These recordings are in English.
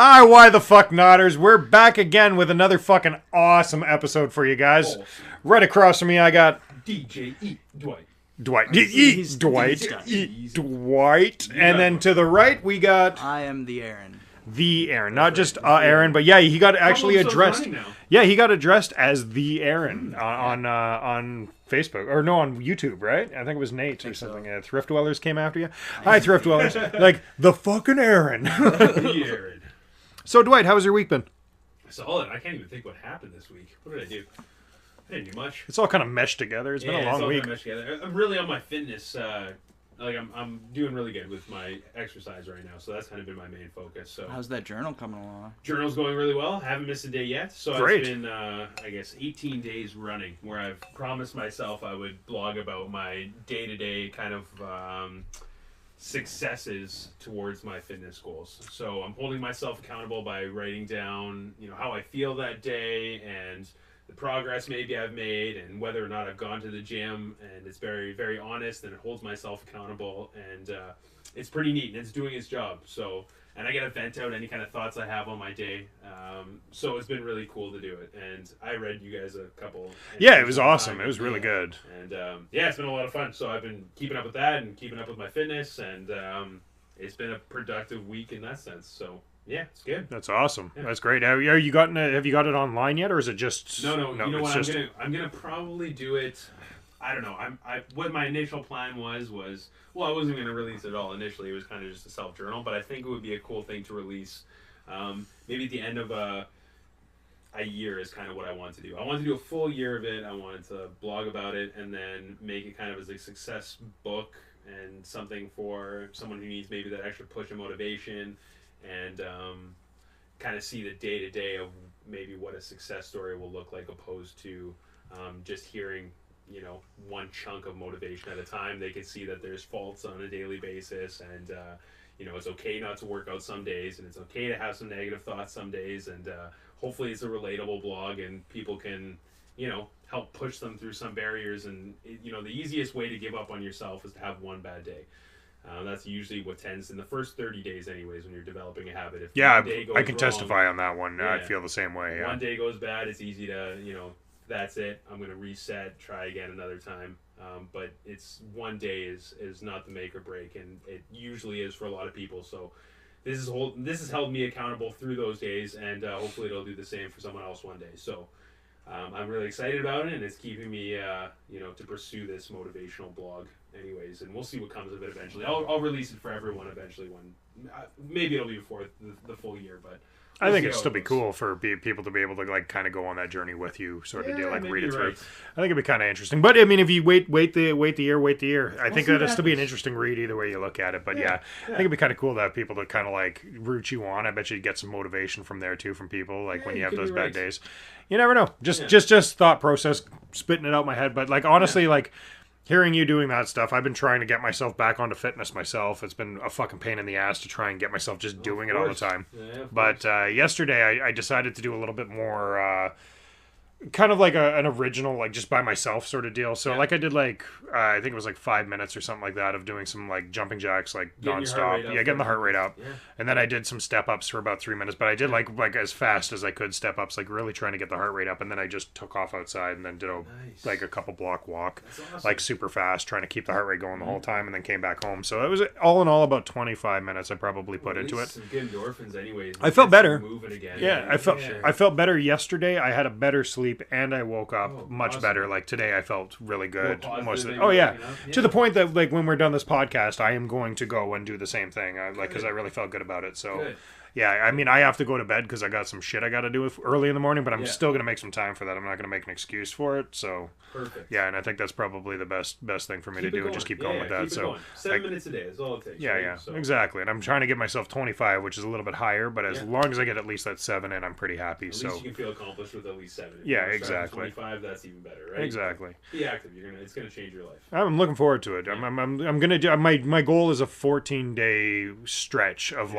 Hi, why the fuck notters? We're back again with another fucking awesome episode for you guys. Awesome. Right across from me, I got DJ Dwight. Dwight. He's Dwight. He's Dwight. And then to the right, we got I am the Aaron. the Aaron. Not just Aaron, but yeah, he got actually addressed. Yeah, he got addressed as the Aaron on Facebook. Or no, on YouTube, right? I think it was Nate or something. So. Thrift Dwellers came after you. Hi, Thrift Dwellers. Like, the fucking Aaron. The Aaron. So, Dwight, how's your week been? Solid. I can't even think what happened this week. What did I do? I didn't do much. It's all kind of meshed together. It's been a long week. Kind of meshed together. I'm really on my fitness. I'm doing really good with my exercise right now, so that's kind of been my main focus. So How's that journal coming along? journal's going really well. Haven't missed a day yet. So Great. It's been, I guess, 18 days running where I've promised myself I would blog about my day-to-day kind of successes towards my fitness goals. So I'm holding myself accountable by writing down, how I feel that day and the progress maybe I've made and whether or not I've gone to the gym, and it's very, very honest and it holds myself accountable, and it's pretty neat and it's doing its job. So, and I get to vent out any kind of thoughts I have on my day. So it's been really cool to do it. And I read you guys a couple. Yeah, it was awesome. It was really good. And it's been a lot of fun. So I've been keeping up with that and keeping up with my fitness, and it's been a productive week in that sense. So yeah, it's good. That's awesome. Yeah. That's great. Have you got it online yet, or is it just No. You know what? Just... I'm gonna probably do it. I don't know. What my initial plan was I wasn't gonna release it at all. Initially, it was kind of just a self journal, but I think it would be a cool thing to release. Maybe at the end of a year is kind of what I want to do. I want to do a full year of it. I wanted to blog about it and then make it kind of as a success book and something for someone who needs maybe that extra push of motivation, and kind of see the day-to-day of maybe what a success story will look like, opposed to just hearing one chunk of motivation at a time. They can see that there's faults on a daily basis, and it's okay not to work out some days, and it's okay to have some negative thoughts some days, and hopefully it's a relatable blog and people can help push them through some barriers. And the easiest way to give up on yourself is to have one bad day. That's usually what tends in the first 30 days anyways when you're developing a habit. If one day goes I can wrong, testify on that one. Yeah. I feel the same way. Yeah. One day goes bad, it's easy to, that's it. I'm going to reset, try again another time. But it's one day is not the make or break, and it usually is for a lot of people. So this has held me accountable through those days, and hopefully it'll do the same for someone else one day. So I'm really excited about it, and it's keeping me, to pursue this motivational blog anyways, and we'll see what comes of it eventually. I'll release it for everyone eventually when, maybe it'll be before the full year, but I we'll think see it'd how still it be goes. cool for people to be able to kind of go on that journey with you, sort of deal, Yeah, read it maybe through. right. I think it'd be kind of interesting. But I mean, if you wait the year, I think see that'd what still be an happens. interesting read either way you look at it. But yeah, I Yeah. think it'd be kind of cool to have people to kind of root you on. I bet you'd get some motivation from there too, from people when you have could those be bad right. days. You never know. Just thought process, spitting it out my head. But honestly, hearing you doing that stuff, I've been trying to get myself back onto fitness myself. It's been a fucking pain in the ass to try and get myself just doing it all the course. time. Yeah, of But course. yesterday I decided to do a little bit more kind of like an original, just by myself sort of deal. So Yeah. I did I think it was 5 minutes or something like that of doing some jumping jacks Getting your heart nonstop. rate up Yeah, getting the for- heart rate up. Yeah. And then I did some step ups for about 3 minutes, but I did like as fast as I could step ups, really trying to get the heart rate up. And then I just took off outside and then did Nice. a couple block walk, That's awesome. super fast, trying to keep the heart rate going the whole time, and then came back home. So it was all in all about 25 minutes I probably put At into least it. some good endorphins anyways. I felt Gets better. you moving again. Yeah, I felt better yesterday. I had a better sleep and I woke up much awesome. better. Today I felt really good. More positive, Most of maybe, oh yeah. waking up. To the point that when we're done this podcast, I am going to go and do the same thing. Because I really felt good about it. So Good. yeah, I mean I have to go to bed because I got some shit I got to do early in the morning. But I'm Yeah. still gonna make some time for that. I'm not gonna make an excuse for it. So Perfect. yeah, and I think that's probably the best thing for me Keep to it do. going. Just keep Yeah, going with that. keep it So going. 7 minutes a day is all it takes. yeah, right? yeah, So, exactly. And I'm trying to get myself 25, which is a little bit higher. But as Yeah. long as I get at least that 7 in, I'm pretty happy. At So least you can feel accomplished with at least 7. If Yeah, you wanna start with exactly. 25, that's even better, right? exactly. Be active. It's gonna change your life. I'm looking forward to it. I'm gonna do my goal is a 14-day stretch of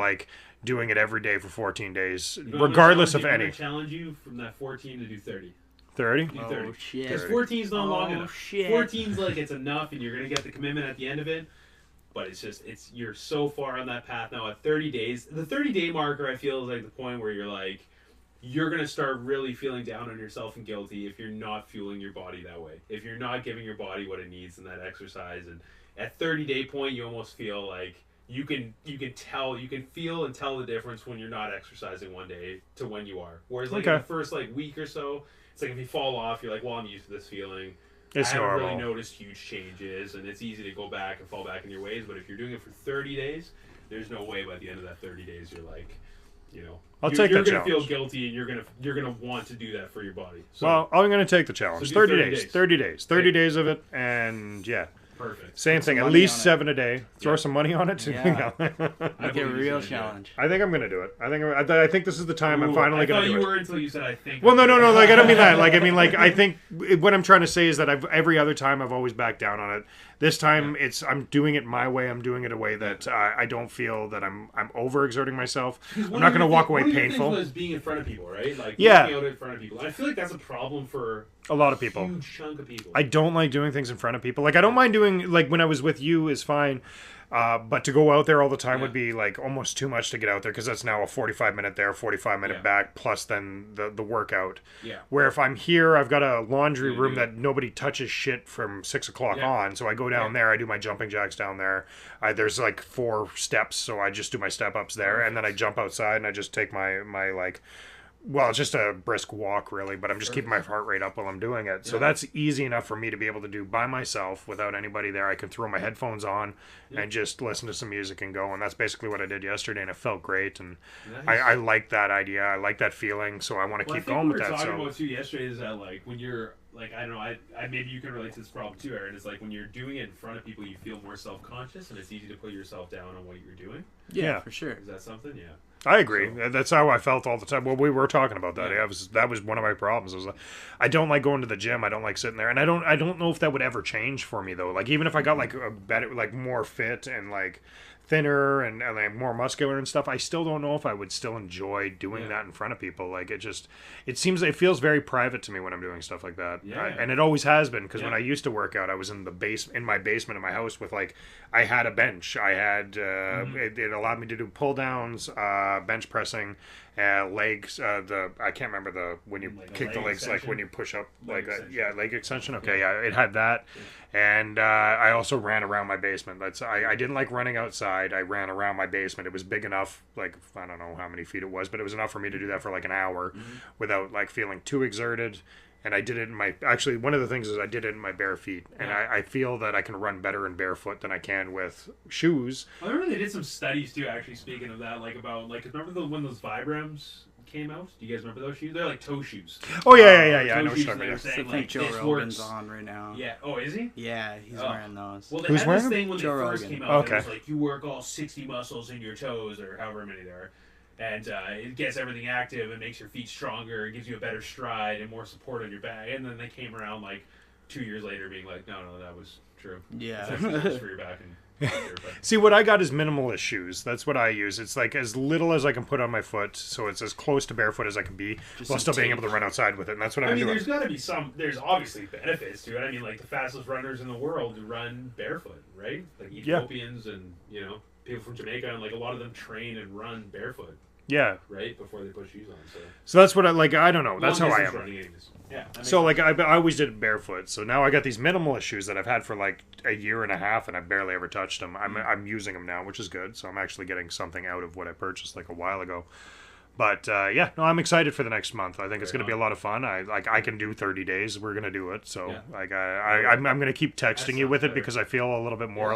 doing it every day for 14 days, You know what I'm regardless gonna of challenge any. you? I'm gonna challenge you from that 14 to do 30. 30. Do 30. Oh shit. Because 14 is not long Oh, enough. shit. 14 is it's enough, and you're gonna get the commitment at the end of it. but you're so far on that path now. At 30 days, the 30-day marker, I feel, is like the point where you're like, you're going to start really feeling down on yourself and guilty if you're not fueling your body that way. If you're not giving your body what it needs in that exercise. And at 30-day point, you almost feel like you can feel and tell the difference when you're not exercising one day to when you are. Whereas like in the first like week or so, it's like if you fall off, you're like, well, I'm used to this feeling. I haven't really noticed huge changes, and it's easy to go back and fall back in your ways. But if you're doing it for 30 days, there's no way by the end of that 30 days you're like, you're gonna feel guilty, and you're gonna want to do that for your body. So, well, I'm gonna take the challenge. So 30 days. 30 days of it, and yeah. Perfect. Same thing. At least 7 a day. Throw some money on it. Yeah. Make it a real challenge. I think I'm gonna do it. I think this is the time I'm finally gonna do it. I thought you were until you said I think. Well, no. Like I don't mean that. Like I mean, like I think what I'm trying to say is that every other time I've always backed down on it. This time I'm doing it my way. I'm doing it a way that I don't feel that I'm overexerting myself. I'm not gonna walk away painful. One of the things was being in front of people, right? Like working out in front of people. I feel like that's a problem for a lot of people. A huge chunk of people. I don't like doing things in front of people. Like I don't mind doing like when I was with you is fine. But to go out there all the time would be like almost too much to get out there because that's now a 45-minute there, 45-minute back, plus then the workout. Yeah. Where if I'm here, I've got a laundry room that nobody touches shit from 6 o'clock on. So I go down there, I do my jumping jacks down there. There's like 4 steps, so I just do my step ups there, and then I jump outside and I just take my like. Well, it's just a brisk walk, really, but I'm just keeping my heart rate up while I'm doing it. So that's easy enough for me to be able to do by myself without anybody there. I can throw my headphones on and just listen to some music and go. And that's basically what I did yesterday, and it felt great. And I like that idea. I like that feeling, so I want to keep going with that. What we were talking about, too, yesterday is that, like, when you're, like, I don't know, I maybe you can relate to this problem, too, Aaron. It's like when you're doing it in front of people, you feel more self-conscious, and it's easy to put yourself down on what you're doing. Yeah, for sure. Is that something? Yeah. I agree. That's how I felt all the time. Well, we were talking about that. Yeah. That was one of my problems. I don't like going to the gym. I don't like sitting there, and I don't know if that would ever change for me though. Like even if I got like a better, like more fit and like thinner and like more muscular and stuff, I still don't know if I would still enjoy doing that in front of people. Like it feels very private to me when I'm doing stuff like that. Yeah. And it always has been because when I used to work out, I was in my basement of my house with like I had a bench. I had it allowed me to do pull downs, bench pressing, legs. I can't remember when you kick the legs extension. Like when you push up leg extension. Okay, it had that. And I also ran around my basement. I didn't like running outside. I ran around my basement. It was big enough, like I don't know how many feet it was, but it was enough for me to do that for like an hour without like feeling too exerted. And I did it actually one of the things is I did it in my bare feet. And I feel that I can run better in barefoot than I can with shoes. I remember they did some studies too, actually, speaking of that, like about, like, remember when those Vibrams came out? Do you guys remember those shoes? They're like toe shoes. Oh, yeah. I know what you're talking about. I think Joe Rogan's on right now. Yeah. Oh, is he? Yeah, he's wearing those. Well, they had this thing when they first came out. Okay. It was like, you work all 60 muscles in your toes, or however many there are. And it gets everything active and makes your feet stronger. It gives you a better stride and more support on your back. And then they came around like 2 years later being like, no, that was true. Yeah. It's actually just for your back and See, what I got is minimalist shoes. That's what I use. It's like as little as I can put on my foot, so it's as close to barefoot as I can be, while still being able to run outside with it. And that's what I'm doing. There's got to be there's obviously benefits to it. I mean, like the fastest runners in the world run barefoot, right? Like Ethiopians and, people from Jamaica, and like a lot of them train and run barefoot. Yeah. Right? Before they put shoes on. So that's what I don't know. That's how I am. Yeah. So like I always did it barefoot. So now I got these minimalist shoes that I've had for like a year and a half, and I've barely ever touched them. I'm using them now, which is good. So I'm actually getting something out of what I purchased like a while ago. But I'm excited for the next month. I think it's going to be a lot of fun. I can do 30 days. We're going to do it. So I'm going to keep texting you with it because I feel a little bit more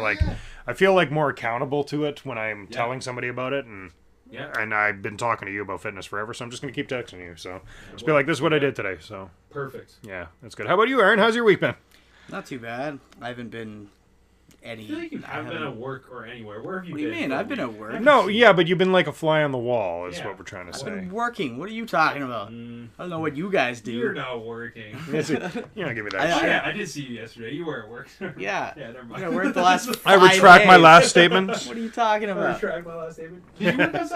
I feel like more accountable to it when I'm telling somebody about it. And I've been talking to you about fitness forever, so I'm just going to keep texting you. So just be like, this is what I did today. So perfect. Yeah, that's good. How about you, Aaron? How's your week been? Not too bad. I haven't been any... I feel like you haven't been at work or anywhere. Where have you been? What do you mean? I've been at work. No, yeah, but you've been like a fly on the wall is what we're trying to say. I've been working. What are you talking about? I don't know what you guys do. You're not working. You don't give me that shit. I did see you yesterday. You were at work. Yeah. Yeah, never mind. I worked the last 5 I retract my last statement. What are you talking about? I retract my last statement. Did you work on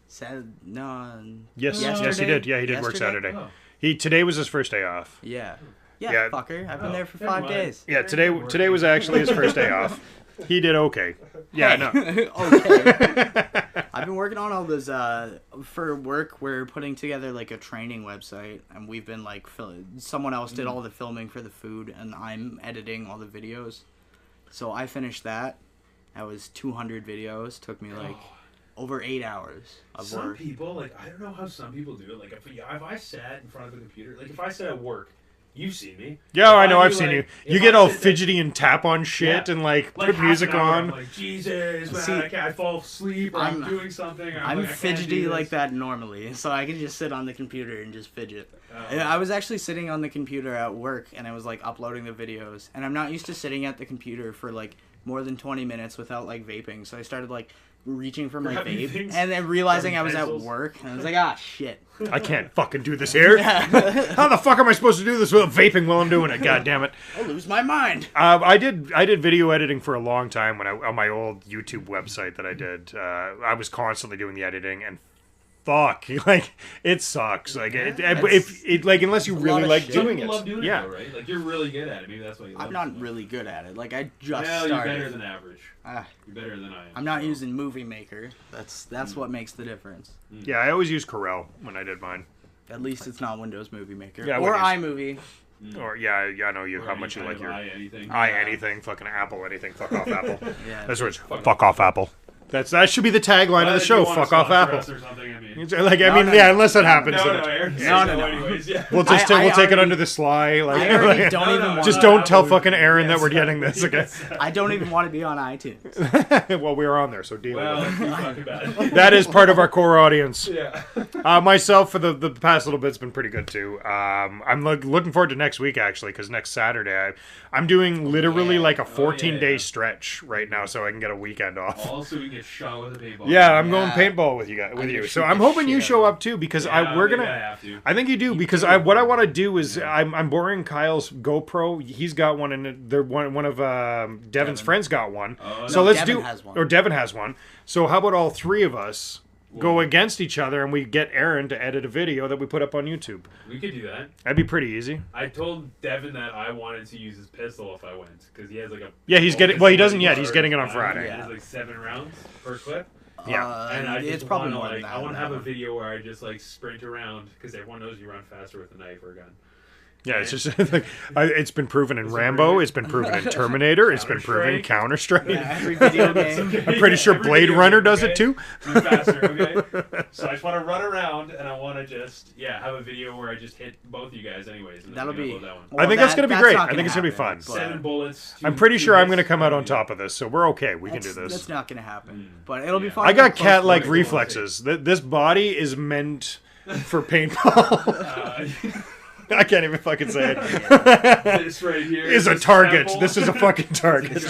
Saturday? No. Yes, yesterday? yes, he did. Yeah, he did work Saturday. Oh. Today was his first day off. Yeah. Yeah, fucker. I've been there for 5 days. Yeah, today was actually his first day off. He did okay. Yeah, no. Okay. I've been working on all this for work. We're putting together like a training website, and we've been like someone else did all the filming for the food, and I'm editing all the videos. So I finished that. That was 200 videos. Took me like over 8 hours of some work. Some people, like, I don't know how some people do it. Like, if I sat in front of a computer, like if I sat at work. You've seen me. Yeah, I know. I've seen like, you. You get all fidgety and tap on shit and like put music on. I'm like, Jesus, man, I fall asleep or I'm doing something. Or I'm like, fidgety like that normally, so I can just sit on the computer and just fidget. I was actually sitting on the computer at work, and I was like uploading the videos, and I'm not used to sitting at the computer for like more than 20 minutes without like vaping, so I started like reaching for my vape and then realizing I was at work, and I was like, ah, shit. I can't fucking do this here. How the fuck am I supposed to do this without vaping while I'm doing it? God damn it. I'll lose my mind. I did video editing for a long time when on my old YouTube website that I did. I was constantly doing the editing, and fuck, like it sucks. Like if like unless you really like doing it. Love doing it though, right? Like you're really good at it. Maybe that's why you love it. I'm not really good at it. Like I just started. You're better than average. You're better than I am. I'm not using Movie Maker. That's what makes the difference. Yeah, I always use Corel when I did mine. At least it's not Windows Movie Maker. Yeah, or iMovie. Or I know you how much you like your anything, fucking Apple anything. Fuck off Apple. Yeah. That's what it's fuck off Apple. That should be the tagline of the show. Fuck off Apple. Unless that happens. No. Anyways, yeah. We'll take it under the sly. Like, I already don't even want just don't tell fucking Aaron that we're getting this. Okay. I don't even want to be on iTunes. Well, we're on there, so deal with it. That is part of our core audience. Yeah. Myself for the past little bit's been pretty good too. I'm looking forward to next week actually, because next Saturday I'm doing literally like a 14-day stretch right now, so I can get a weekend off. Also, we get shot with a paintball. Yeah, I'm going paintball with you guys. So I'm hoping you show up too, because we're gonna. I think you do, because what I want to do is I'm borrowing Kyle's GoPro. He's got one, and one of Devin's friends got one. So let's Devin has one. So how about all three of us go against each other, and we get Aaron to edit a video that we put up on YouTube? We could do that. That'd be pretty easy. I told Devin that I wanted to use his pistol if I went, because he has like a. Yeah, he's getting. Well, he doesn't yet. He's getting it on Friday. He has like 7 rounds per clip. Yeah, and it's probably more than that. I want to have a video where I just like sprint around, because everyone knows you run faster with a knife or a gun. Yeah, it's just like it's been proven in Rambo, it's been proven in Terminator, it's been proven in Counter-Strike. Yeah, every video game. I'm pretty sure Blade Runner does it too. Run faster, okay? So I just want to run around, and I want to just have a video where I just hit both you guys anyways. And that'll be. That one. I think that's gonna be great. I think it's gonna be fun. 7 bullets. I'm pretty sure I'm gonna come out on top of this, so we're okay. We can do this. That's not gonna happen, but it'll be fun. I got cat-like reflexes. This body is meant for paintball. I can't even fucking say it. This right here is a target. This is a fucking target.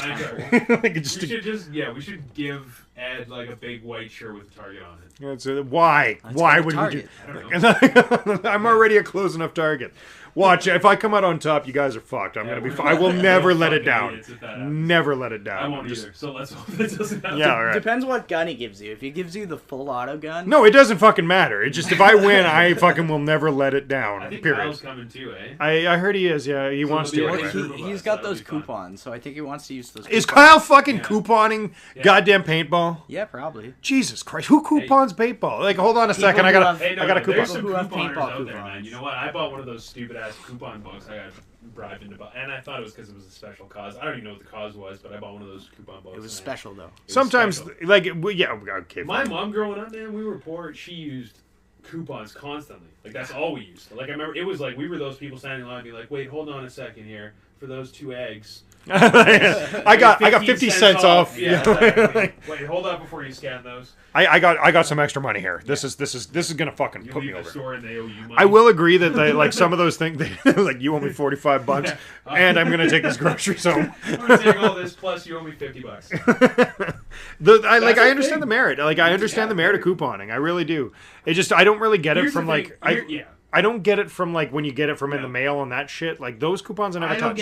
We should give Ed like a big white shirt with a target on it. Why? Why would we do? I don't know. I'm already a close enough target. Watch, if I come out on top, you guys are fucked. I'm gonna be. I will never let it down. Never let it down. I won't either. So let's hope that doesn't happen. Yeah, all right. Depends what gun he gives you. If he gives you the full auto gun. No, it doesn't fucking matter. It's just if I win, I fucking will never let it down. I think period. Kyle's coming too, eh? I heard he is. Yeah, he wants to. Anyway. He's got those coupons, so I think he wants to use those. Is Kyle fucking couponing goddamn paintball? Yeah, probably. Jesus Christ, who coupons paintball? Like, hold on a second. I got a coupon. There's some coupons out there, man. You know what? I bought one of those stupid ass coupon books. I got bribed into buy, and I thought it was because it was a special cause. I don't even know what the cause was, but I bought one of those coupon books. It was special though. Sometimes, like, okay. My mom growing up, man, we were poor. She used coupons constantly. Like that's all we used. Like I remember, it was like we were those people standing in line, being like, "Wait, hold on a second here for those 2 eggs." I got 50 cents off. Yeah. Exactly. Wait, hold up before you scan those. I got some extra money here. This is gonna fucking put me over. Store and they owe you money. I will agree that they like some of those things. Like you owe me $45, and I'm gonna take this groceries home. I'm gonna take all this plus you owe me $50. I understand the merit. Like I understand the merit of couponing. I really do. It just I don't really get it from like I don't get it from like when you get it from in the mail and that shit. Like those coupons I never touch.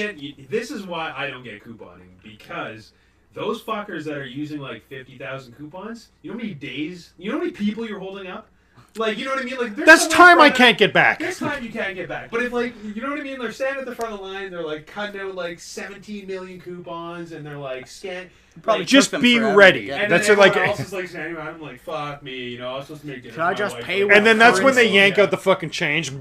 This is why I don't get couponing, because those fuckers that are using like 50,000 coupons, you know how many days, you know how many people you're holding up? Like, you know what I mean? Like, That's time I can't get back. This time you can't get back. But if, like, you know what I mean? They're standing at the front of the line, they're, like, cutting out, like, 17 million coupons, and they're, like, Probably like, just be ready. and That's then like else is, like, standing around, I'm like, fuck me, you know, I was supposed to make dinner. Can I for my just wife, pay but- and then that's when they currency? yank out the fucking change.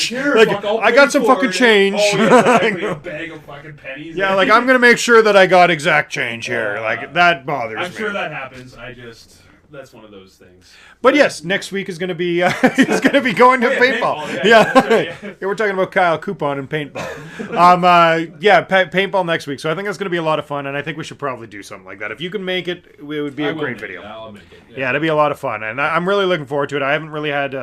Here, Like, fuck, I'll I pay got some for fucking it. change. Oh, yeah, exactly. A bag of fucking pennies. Yeah, like, I'm gonna make sure that I got exact change here. Like, that bothers me. I'm sure that happens. That's one of those things. But yes, next week is gonna be he's gonna be going to Oh, yeah, paintball. paintball, Yeah, that's right, yeah. Yeah, we're talking about Kyle Coupon and paintball. Paintball next week. So I think that's gonna be a lot of fun, and I think we should probably do something like that. If you can make it, it would be a great video. I'll make it. Yeah, it'd be a lot of fun, and I'm really looking forward to it. I haven't really had.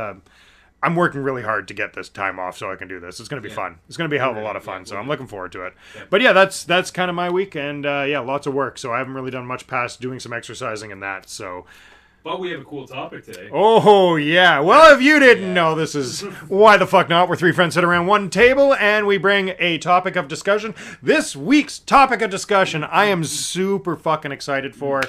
I'm working really hard to get this time off so I can do this. It's going to be fun. It's going to be a hell of a lot of fun, so I'm looking forward to it. Yeah. But yeah, that's kind of my week, and lots of work. So I haven't really done much past doing some exercising and that. So. But we have a cool topic today. Oh, yeah. Well, if you didn't know, this is Why the Fuck Not? We're three friends sit around one table, and we bring a topic of discussion. This week's topic of discussion, I am super fucking excited for.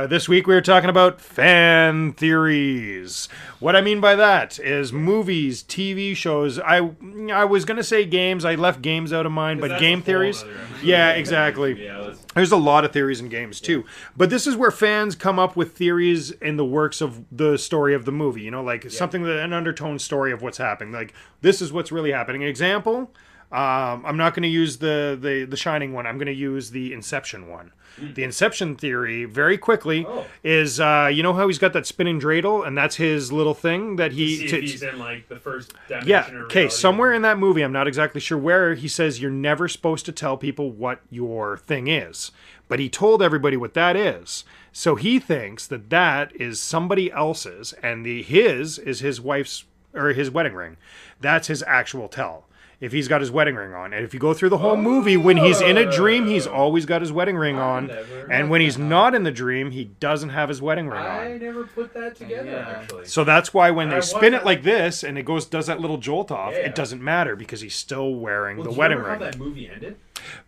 This week we were talking about fan theories. What I mean by that is movies, TV shows. I was going to say games. I left games out of mine, but game theories. Yeah, exactly. Yeah, there's a lot of theories in games too. But this is where fans come up with theories in the works of the story of the movie. You know, like something that an undertone story of what's happening. Like, this is what's really happening. An example, I'm not going to use the Shining one. I'm going to use the Inception one. The Inception theory, very quickly, is you know how he's got that spinning dreidel, and that's his little thing that he. See if he's in like the first dimension. Yeah. Or Okay. reality. Somewhere in that movie, I'm not exactly sure where, he says you're never supposed to tell people what your thing is, but he told everybody what that is. So he thinks that that is somebody else's, and his is his wife's or his wedding ring. That's his actual tell. If he's got his wedding ring on. And if you go through the whole movie, when he's in a dream, he's always got his wedding ring on. And when he's not in the dream, he doesn't have his wedding ring I on. never put that together, actually. So that's why when they I spin it wonder- like this and it does that little jolt off, Yeah. it doesn't matter because he's still wearing the do you wedding remember ring. how that movie ended?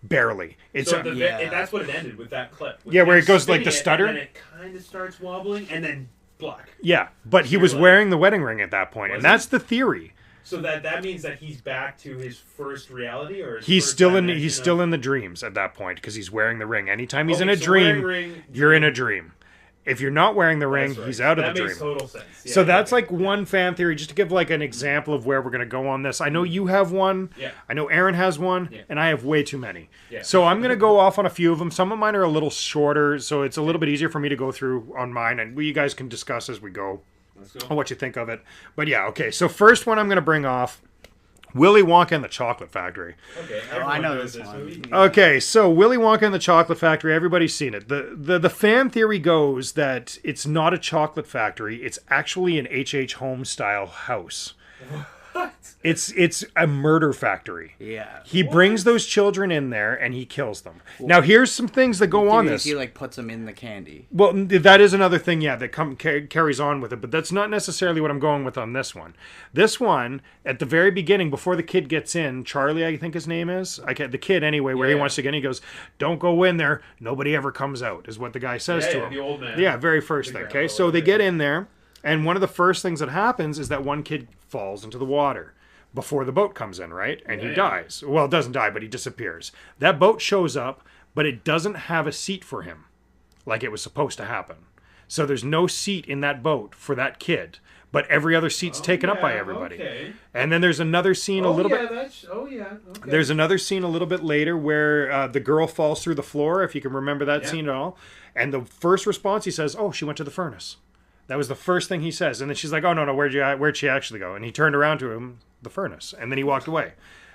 Barely. It's So a, and that's what it ended with that clip. With Yeah, where him it goes like spinning the stutter? And then it kind of starts wobbling, and then black. yeah, but he was Like- wearing the wedding ring at that point, and Was that's the theory. So that means that he's back to his first reality, or his He's first still in dimension he's of- still in the dreams at that point because he's wearing the ring. Anytime he's in Okay, a so wearing dream, ring- you're in a dream. If you're not wearing the ring, That's right. he's out of that the makes dream. total sense. Yeah, So that's okay. like one fan theory, just to give like an example of where we're going to go on this. I know you have one. Yeah. I know Aaron has one, Yeah. and I have way too many. Yeah. So I'm going to go off on a few of them. Some of mine are a little shorter, so it's a little bit easier for me to go through on mine, and you guys can discuss as we go Let's go. on what you think of it. But yeah, okay. So first one I'm going to bring off, Willy Wonka and the Chocolate Factory. Okay, I everyone know knows this one. movie. Okay, so Willy Wonka and the Chocolate Factory, everybody's seen it. The fan theory goes that it's not a chocolate factory, it's actually an H.H. Holmes style house. What? It's a murder factory. Yeah. He brings those children in there and he kills them. Now here's some things that go on this. He like puts them in the candy. Well, that is another thing, yeah, that carries on with it, but that's not necessarily what I'm going with on this one. This one, at the very beginning, before the kid gets in, Charlie, I think his name is, the kid anyway, where he Yeah. wants to get in, he goes, "Don't go in there, nobody ever comes out," is what the guy says to him. The old man. Yeah, very first The thing, okay? grandpa, So they whatever. get in there, and one of the first things that happens is that one kid falls into the water before the boat comes in, right? And he Yeah. dies. Well, it doesn't die, but he disappears. That boat shows up, but it doesn't have a seat for him like it was supposed to happen. So there's no seat in that boat for that kid, but every other seat's taken up by everybody. Okay. And then there's another scene a little bit... Okay. There's another scene a little bit later where the girl falls through the floor, if you can remember that scene at all. And the first response, he says, "Oh, she went to the furnace." That was the first thing he says. And then she's like, "Oh, no, where'd she actually go?" And he turned around to him, "The furnace." And then he walked away.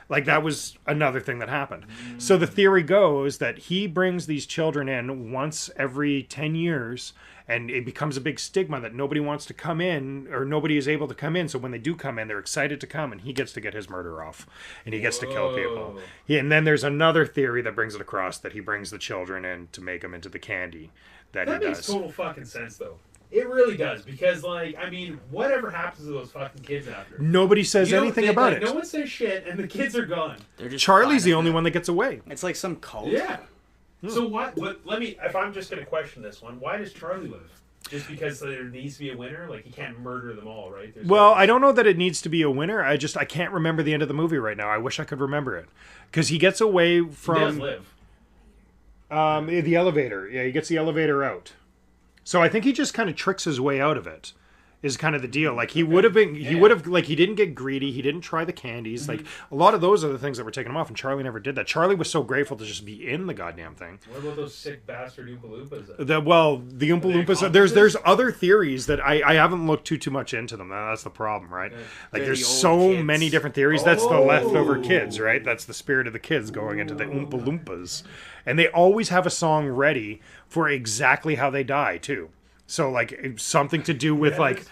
Like, that was another thing that happened. So the theory goes that he brings these children in once every 10 years, and it becomes a big stigma that nobody wants to come in, or nobody is able to come in. So when they do come in, they're excited to come, and he gets to get his murder off, and he gets to kill people. And then there's another theory that brings it across, that he brings the children in to make them into the candy that he That makes does. total fucking sense, though. It really does, because, like, I mean, whatever happens to those fucking kids after? Nobody says You don't anything think, about like, it. No one says shit, and the kids are gone. They're just Charlie's the fine. only one that gets away. It's like some cult. Yeah. So what? Let me. If I'm just going to question this one, why does Charlie live? just because there needs to be a winner? Like, he can't murder them all, right? Well, I don't know that it needs to be a winner. I can't remember the end of the movie right now. I wish I could remember it. Because he gets away from... He does live. The elevator. Yeah, he gets the elevator out. So I think he just kind of tricks his way out of it. Is kind of the deal. Like, he would have been, he would have, like, he didn't get greedy. He didn't try the candies. Like, a lot of those are the things that were taking him off, and Charlie never did that. Charlie was so grateful to just be in the goddamn thing. What about those sick bastard Oompa Loompas? The Oompa Loompas, there's other theories that I haven't looked too much into them. That's the problem, right? Like, there's so many different theories. That's the leftover kids, right? That's the spirit of the kids going into the Oompa Loompas. And they always have a song ready for exactly how they die, too. So, like, something to do with, like,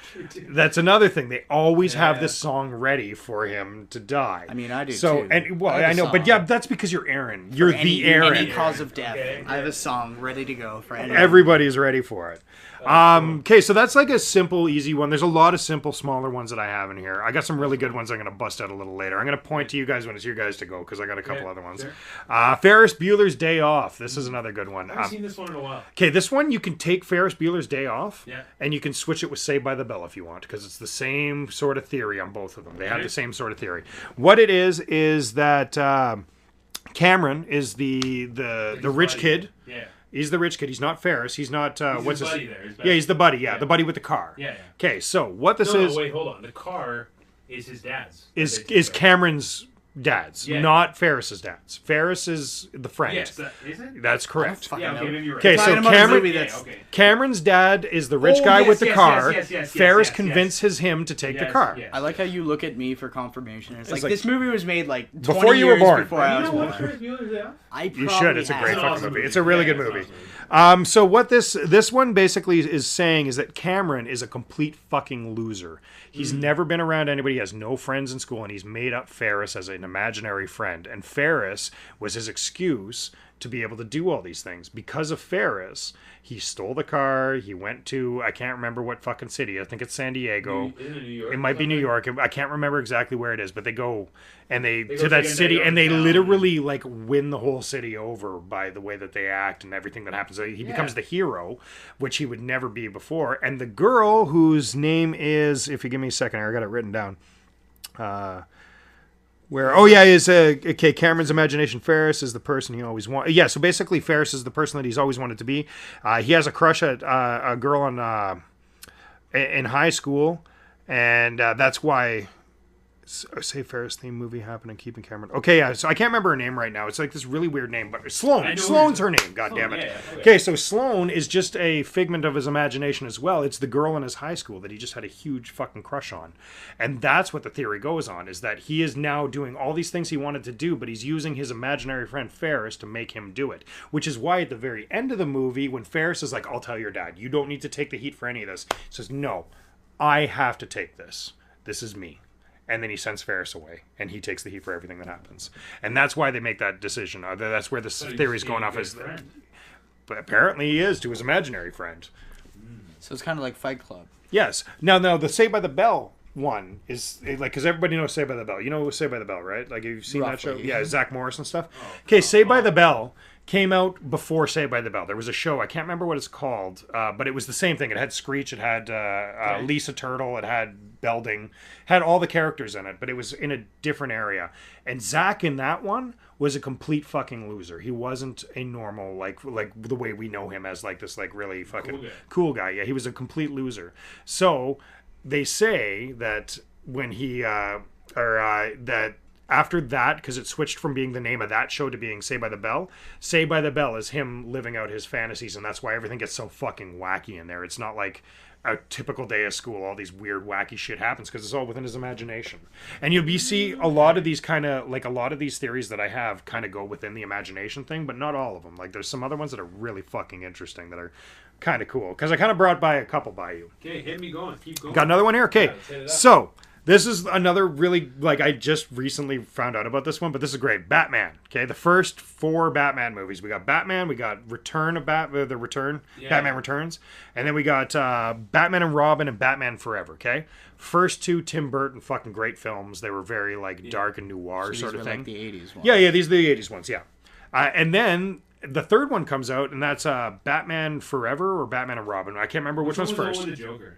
that's another thing. They always have this song ready for him to die. I mean, I do, too. And, well, I know, but yeah, that's because you're Aaron. You're the Aaron. Any cause of death. I have a song ready to go for anyone. Everybody's ready for it. Okay, so that's like a simple, easy one. There's a lot of simple, smaller ones that I have in here. I got some really good ones I'm going to bust out a little later. I'm going to point to you guys when it's your guys to go, because I got a couple other ones. Sure. Ferris Bueller's Day Off. This is another good one. I haven't seen this one in a while. Okay, this one, you can take Ferris Bueller's Day Off, yeah, and you can switch it with Saved by the Bell if you want, because it's the same sort of theory on both of them. They have the same sort of theory. What it is that Cameron is the rich kid. Yeah. He's the rich kid. He's not Ferris. He's not what's his buddy there. Yeah, he's the buddy. Yeah, the buddy with the car. Yeah. Okay, so what this is? No, wait, hold on. The car is his dad's. Is Cameron's dad's, not Ferris's dad's. Ferris is the friend. Yes, is it? That's correct. Yeah, okay, maybe you're right. Okay, so Cameron's dad is the rich guy with the car. Ferris convinces him to take the car. I like how you look at me for confirmation. It's like, like this movie was made like 20 before you were born. Before I was born. You should. It's a great fucking movie. It's a really good movie. So what this one basically is saying is that Cameron is a complete fucking loser. He's never been around anybody. He has no friends in school, and he's made up Ferris as an imaginary friend. And Ferris was his excuse to be able to do all these things. Because of Ferris, he stole the car. He went to, I can't remember what fucking city. I think it's San Diego. It might be New York. I can't remember exactly where it is, but they go and they to that city, and they literally like win the whole city over by the way that they act and everything that happens. So he becomes the hero, which he would never be before. And the girl whose name is, if you give me a second here, I got it written down. Okay, Cameron's imagination. Ferris is the person he always wanted. Yeah, so basically Ferris is the person that he's always wanted to be. He has a crush at a girl in high school, and that's why... Say Ferris theme movie happened and keeping Cameron. Okay, yeah, so I can't remember her name right now. It's like this really weird name, but Sloane. Sloane's her name, goddammit. Yeah, okay, so Sloane is just a figment of his imagination as well. It's the girl in his high school that he just had a huge fucking crush on. And that's what the theory goes on, is that he is now doing all these things he wanted to do, but he's using his imaginary friend Ferris to make him do it. Which is why at the very end of the movie, when Ferris is like, I'll tell your dad, you don't need to take the heat for any of this, he says, no, I have to take this. This is me. And then he sends Ferris away, and he takes the heat for everything that happens. And that's why they make that decision. That's where this theory is going off. But apparently he is to his imaginary friend. So it's kind of like Fight Club. Yes. Now the Saved by the Bell one is like, because everybody knows Saved by the Bell. You know Saved by the Bell, right? Like, you've seen Roughly, that show? Yeah, Zach Morris and stuff. Okay, Saved by the Bell came out before Saved by the Bell. There was a show, I can't remember what it's called, but it was the same thing. It had Screech, it had Lisa Turtle, it had Belding, had all the characters in it, but it was in a different area. And Zach in that one was a complete fucking loser. He wasn't a normal, like the way we know him as like this like really fucking cool guy. Yeah, he was a complete loser. So they say that when he that after that, because it switched from being the name of that show to being Saved by the Bell, Saved by the Bell is him living out his fantasies, and that's why everything gets so fucking wacky in there. It's not like a typical day of school. All these weird, wacky shit happens because it's all within his imagination. And you'll see a lot of these theories that I have kind of go within the imagination thing, but not all of them. Like, there's some other ones that are really fucking interesting that are kind of cool, because I kind of brought by a couple by you. Okay, hit me going. Keep going. Got another one here? Okay, so this is another really, like, I just recently found out about this one, but this is great. Batman. Okay, the first 4 Batman movies. We got Batman, we got Batman Returns, and then we got Batman and Robin and Batman Forever, okay? First 2 Tim Burton fucking great films. They were very, like, dark and noir sort of thing. Like the 80s ones. Yeah, these are the 80s ones, yeah. And then the third one comes out, and that's Batman Forever or Batman and Robin. I can't remember which one's one was first. the Joker?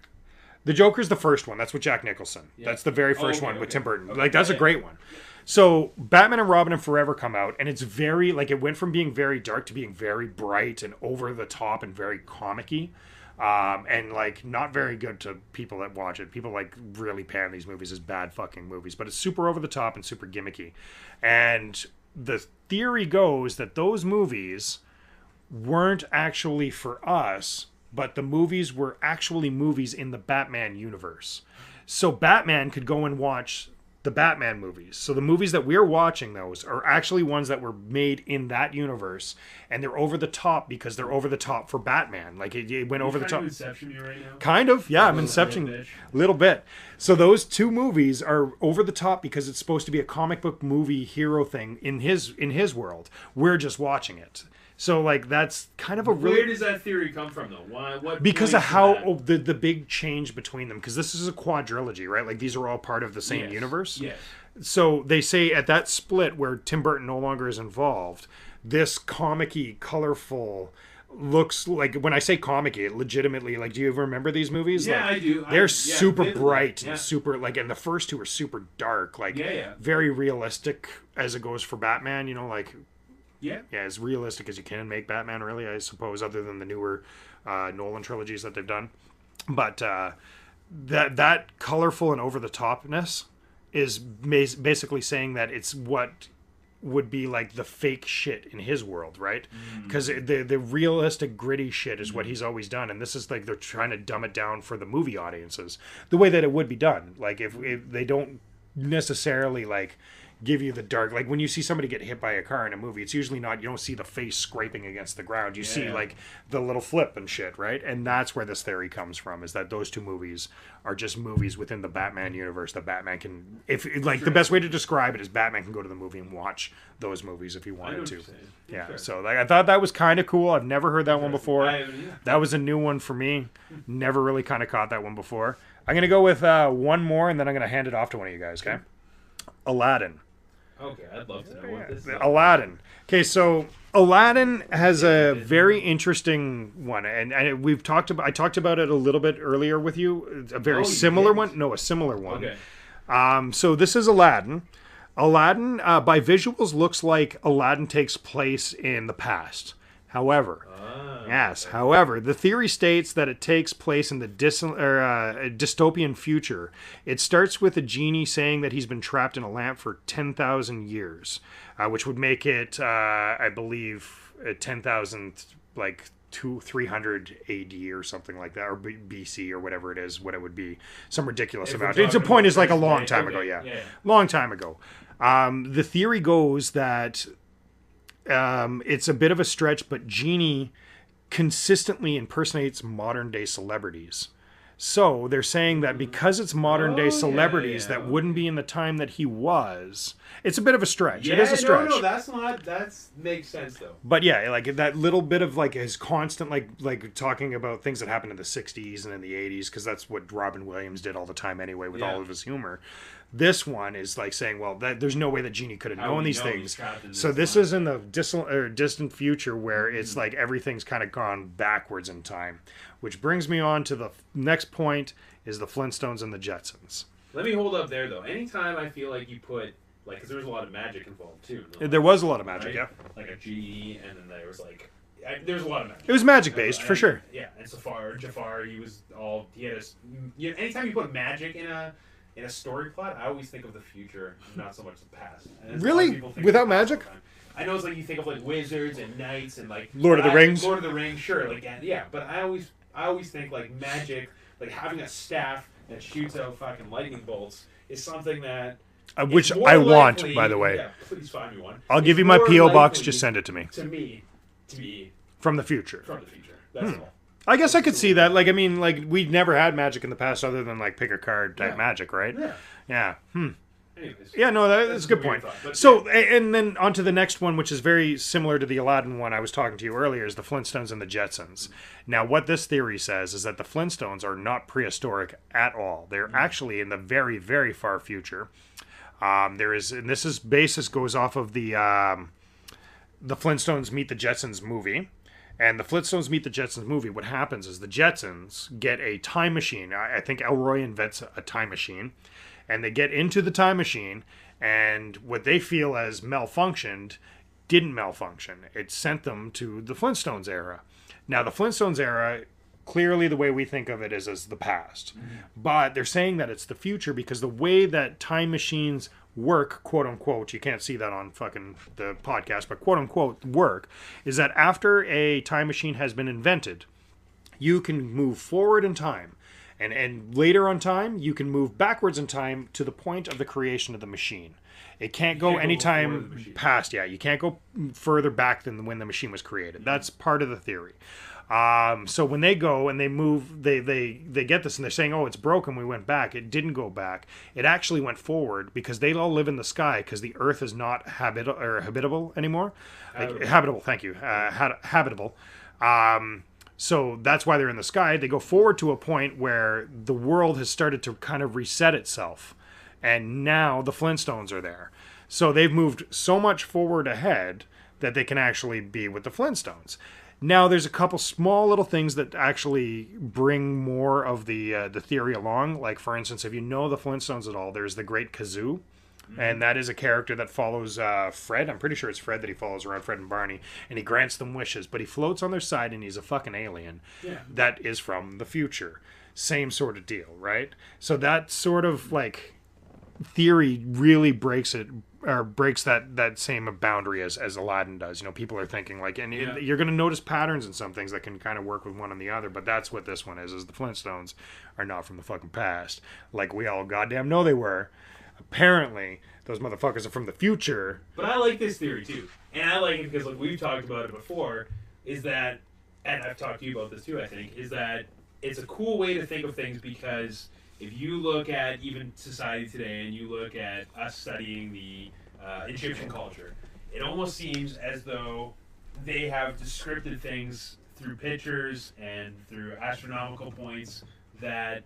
The Joker's the first one. That's with Jack Nicholson. Yeah. That's the very first okay, one with okay. Tim Burton. Okay. Like, that's a great one. So, Batman and Robin and Forever come out, and it's very, like, it went from being very dark to being very bright and over the top and very comic-y. And, like, not very good to people that watch it. People, like, really pan these movies as bad fucking movies. But it's super over the top and super gimmicky. And the theory goes that those movies weren't actually for us, but the movies were actually movies in the Batman universe. So Batman could go and watch the Batman movies. So the movies that we're watching, those are actually ones that were made in that universe, and they're over the top because they're over the top for Batman. Like, it went over the top. Inception me right now? Kind of, yeah. I'm Little incepting bitch. a little bit. So those two movies are over the top because it's supposed to be a comic book movie hero thing in his world. We're just watching it. So, like, that's kind of a really... Where does that theory come from, though? Why? What? Because of points to how that? the big change between them. Because this is a quadrilogy, right? Like, these are all part of the same Yes. universe. Yes. So they say at that split where Tim Burton no longer is involved, this comic-y, colorful... looks like, when I say comic-y, it legitimately, like, do you ever remember these movies? Yeah, like, I do. They're super vividly. bright Yeah. and super, like, and the first two are super dark, like, Yeah. very realistic as it goes for Batman, you know, like, Yeah. yeah, as realistic as you can make Batman, really, I suppose, other than the newer Nolan trilogies that they've done. But that colorful and over-the-topness is basically saying that it's what would be like the fake shit in his world, right? Because the realistic gritty shit is what he's always done, and this is like they're trying to dumb it down for the movie audiences the way that it would be done. Like, if they don't necessarily like give you the dark, like when you see somebody get hit by a car in a movie, it's usually not, you don't see the face scraping against the ground, you see like the little flip and shit, right? And that's where this theory comes from, is that those two movies are just movies within the Batman universe that Batman can, if like, the best way to describe it is Batman can go to the movie and watch those movies if he I know wanted what to. you're saying. Yeah, Sure. so like, I thought that was kind of cool. I've never heard that one before. Yeah. That was a new one for me. Never really kind of caught that one before. I'm gonna go with one more, and then I'm gonna hand it off to one of you guys. Okay, Aladdin. Okay, I'd love to know what this is. Aladdin. Okay, so Aladdin has a very interesting one, and I talked about it a little bit earlier with you. A very you similar did? one. No, a similar one. Okay. So this is Aladdin. Aladdin, by visuals, looks like Aladdin takes place in the past. However, however, the theory states that it takes place in the dystopian future. It starts with a genie saying that he's been trapped in a lamp for 10,000 years, which would make it, I believe, 10,000, like 300 AD or something like that, or BC or whatever it is, what it would be, some ridiculous amount. The point is like a long time ago, long time ago. The theory goes that it's a bit of a stretch, but Genie consistently impersonates modern day celebrities. So they're saying that because it's modern day celebrities that wouldn't be in the time that he was, it's a bit of a stretch. It is a stretch. No, that makes sense though. But yeah, like that little bit of like his constant like talking about things that happened in the 60s and in the 80s, because that's what Robin Williams did all the time anyway with all of his humor. This one is like saying, well, there's no way that Genie could have known these things. So this is in the distant future where it's like everything's kind of gone backwards in time. Which brings me on to the next point, is the Flintstones and the Jetsons. Let me hold up there though. Anytime I feel like you put, like, because there was a lot of magic involved too. There was a lot of magic, right? Like a genie, and then there was like, there's a lot of magic. It was magic based, for sure. Yeah, and Jafar, anytime you put magic in a story plot, I always think of the future, not so much the past. And really? Without magic? I know it's like you think of like wizards and knights and like Lord of the Rings. Lord of the Rings, sure, like yeah. But I always think like magic, like having a staff that shoots out fucking lightning bolts is something that. Which I want, by the way. Yeah, please find me one. I'll give you my P.O. box. Just send it to me. To me, from the future. That's all. I guess I could see that. Like, I mean, like, we never had magic in the past other than, like, pick a card type magic, right? Yeah. Anyways, yeah, no, that's a good point. So, and then on to the next one, which is very similar to the Aladdin one I was talking to you earlier, is the Flintstones and the Jetsons. Now, what this theory says is that the Flintstones are not prehistoric at all. They're actually in the very, very far future. And this is basis goes off of the the Flintstones Meet the Jetsons movie. And the Flintstones Meet the Jetsons movie, what happens is the Jetsons get a time machine. I think Elroy invents a time machine. And they get into the time machine, and what they feel as malfunctioned didn't malfunction. It sent them to the Flintstones era. Now, the Flintstones era, clearly the way we think of it is as the past. Mm-hmm. But they're saying that it's the future because the way that time machines work, quote unquote, you can't see that on fucking the podcast, but quote unquote work, is that after a time machine has been invented, you can move forward in time. And later on time, you can move backwards in time to the point of the creation of the machine. It can't go any time past. Yeah, you can't go further back than when the machine was created. Mm-hmm. That's part of the theory. So when they go and they move, they get this and they're saying, oh, it's broken. We went back. It didn't go back. It actually went forward because they all live in the sky because the Earth is not habitable anymore. Habitable. Thank you. Habitable. So that's why they're in the sky. They go forward to a point where the world has started to kind of reset itself. And now the Flintstones are there. So they've moved so much forward ahead that they can actually be with the Flintstones. Now there's a couple small little things that actually bring more of the theory along. Like, for instance, if you know the Flintstones at all, there's the Great Kazoo. And that is a character that follows Fred. I'm pretty sure it's Fred that he follows around, Fred and Barney. And he grants them wishes. But he floats on their side and he's a fucking alien. Yeah. That is from the future. Same sort of deal, right? So that sort of, like, theory really breaks that same boundary as Aladdin does. You know, people are thinking, like, and you're going to notice patterns in some things that can kind of work with one and the other. But that's what this one is the Flintstones are not from the fucking past. Like we all goddamn know they were. Apparently, those motherfuckers are from the future. But I like this theory, too. And I like it because, like, we've talked about it before, is that, and I've talked to you about this, too, I think, is that it's a cool way to think of things because if you look at even society today and you look at us studying the Egyptian culture, it almost seems as though they have descripted things through pictures and through astronomical points that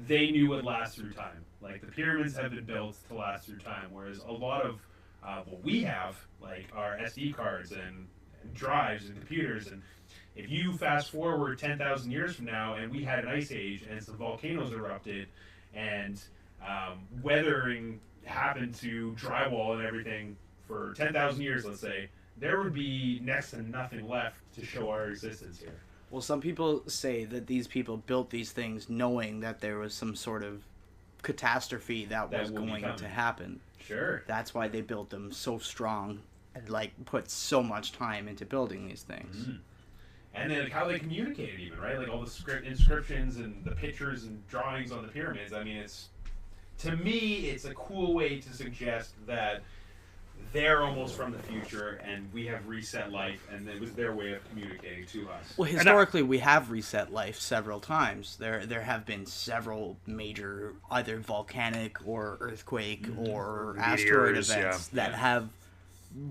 they knew would last through time. Like, the pyramids have been built to last through time, whereas a lot of what we have, like our SD cards and drives and computers, and if you fast forward 10,000 years from now and we had an ice age and some volcanoes erupted and weathering happened to drywall and everything for 10,000 years, let's say, there would be next to nothing left to show our existence here. Well, some people say that these people built these things knowing that there was some sort of catastrophe that was going to happen. Sure. That's why they built them so strong and, like, put so much time into building these things. Mm-hmm. And then, like, how they communicated even, right? Like, all the inscriptions and the pictures and drawings on the pyramids. I mean, to me, it's a cool way to suggest that they're almost from the future and we have reset life, and it was their way of communicating to us. Well, historically, we have reset life several times. There have been several major either volcanic or earthquake or asteroid events that have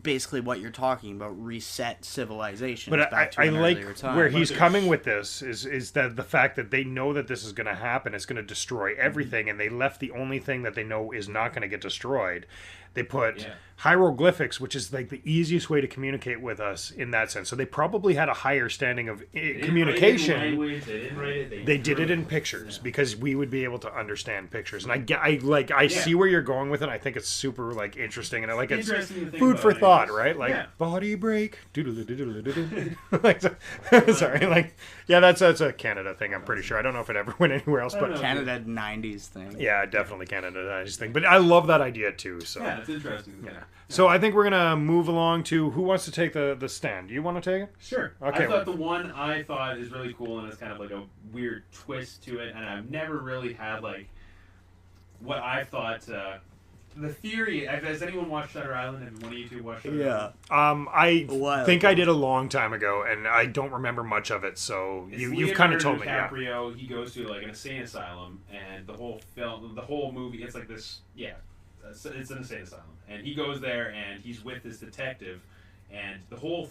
basically what you're talking about, reset civilization. But I like where he's coming with this is that the fact that they know that this is going to happen, it's going to destroy everything, and they left the only thing that they know is not going to get destroyed. They put hieroglyphics, which is like the easiest way to communicate with us in that sense. So they probably had a higher standing of communication. They did it in pictures because we would be able to understand pictures. And I see where you're going with it. I think it's super like interesting, and I like it's food for thought, right? Like body break. Like, sorry, like that's a Canada thing. I'm pretty sure. I don't know if it ever went anywhere else, but Canada 90s thing. Yeah, definitely Canada 90s thing. But I love that idea too. So it's interesting. Yeah. So I think we're gonna move along to who wants to take the stand. Do you want to take it? Sure. Okay. I thought the one I thought is really cool and it's kind of like a weird twist to it, and I've never really had like what I thought. The theory. Has anyone watched Shutter Island? Have one of you two watched Shutter Island? I think I did a long time ago, and I don't remember much of it. So you've kind of told me. DiCaprio, he goes to like an insane asylum, and the whole movie, it's like this. Yeah. It's an insane asylum, and he goes there and he's with this detective, and the whole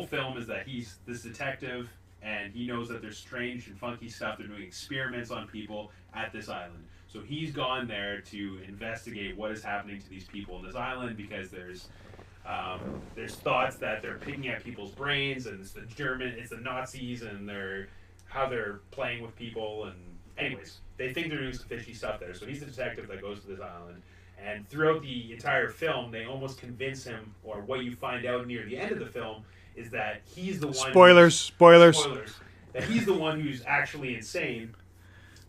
film is that he's this detective and he knows that there's strange and funky stuff. They're doing experiments on people at this island, so he's gone there to investigate what is happening to these people on this island because there's There's thoughts that they're picking at people's brains, and it's the Nazis, and how they're playing with people, and anyways, they think they're doing some fishy stuff there. So he's the detective that goes to this island, and throughout the entire film, they almost convince him, or what you find out near the end of the film, is that he's the one. Spoilers. That he's the one who's actually insane,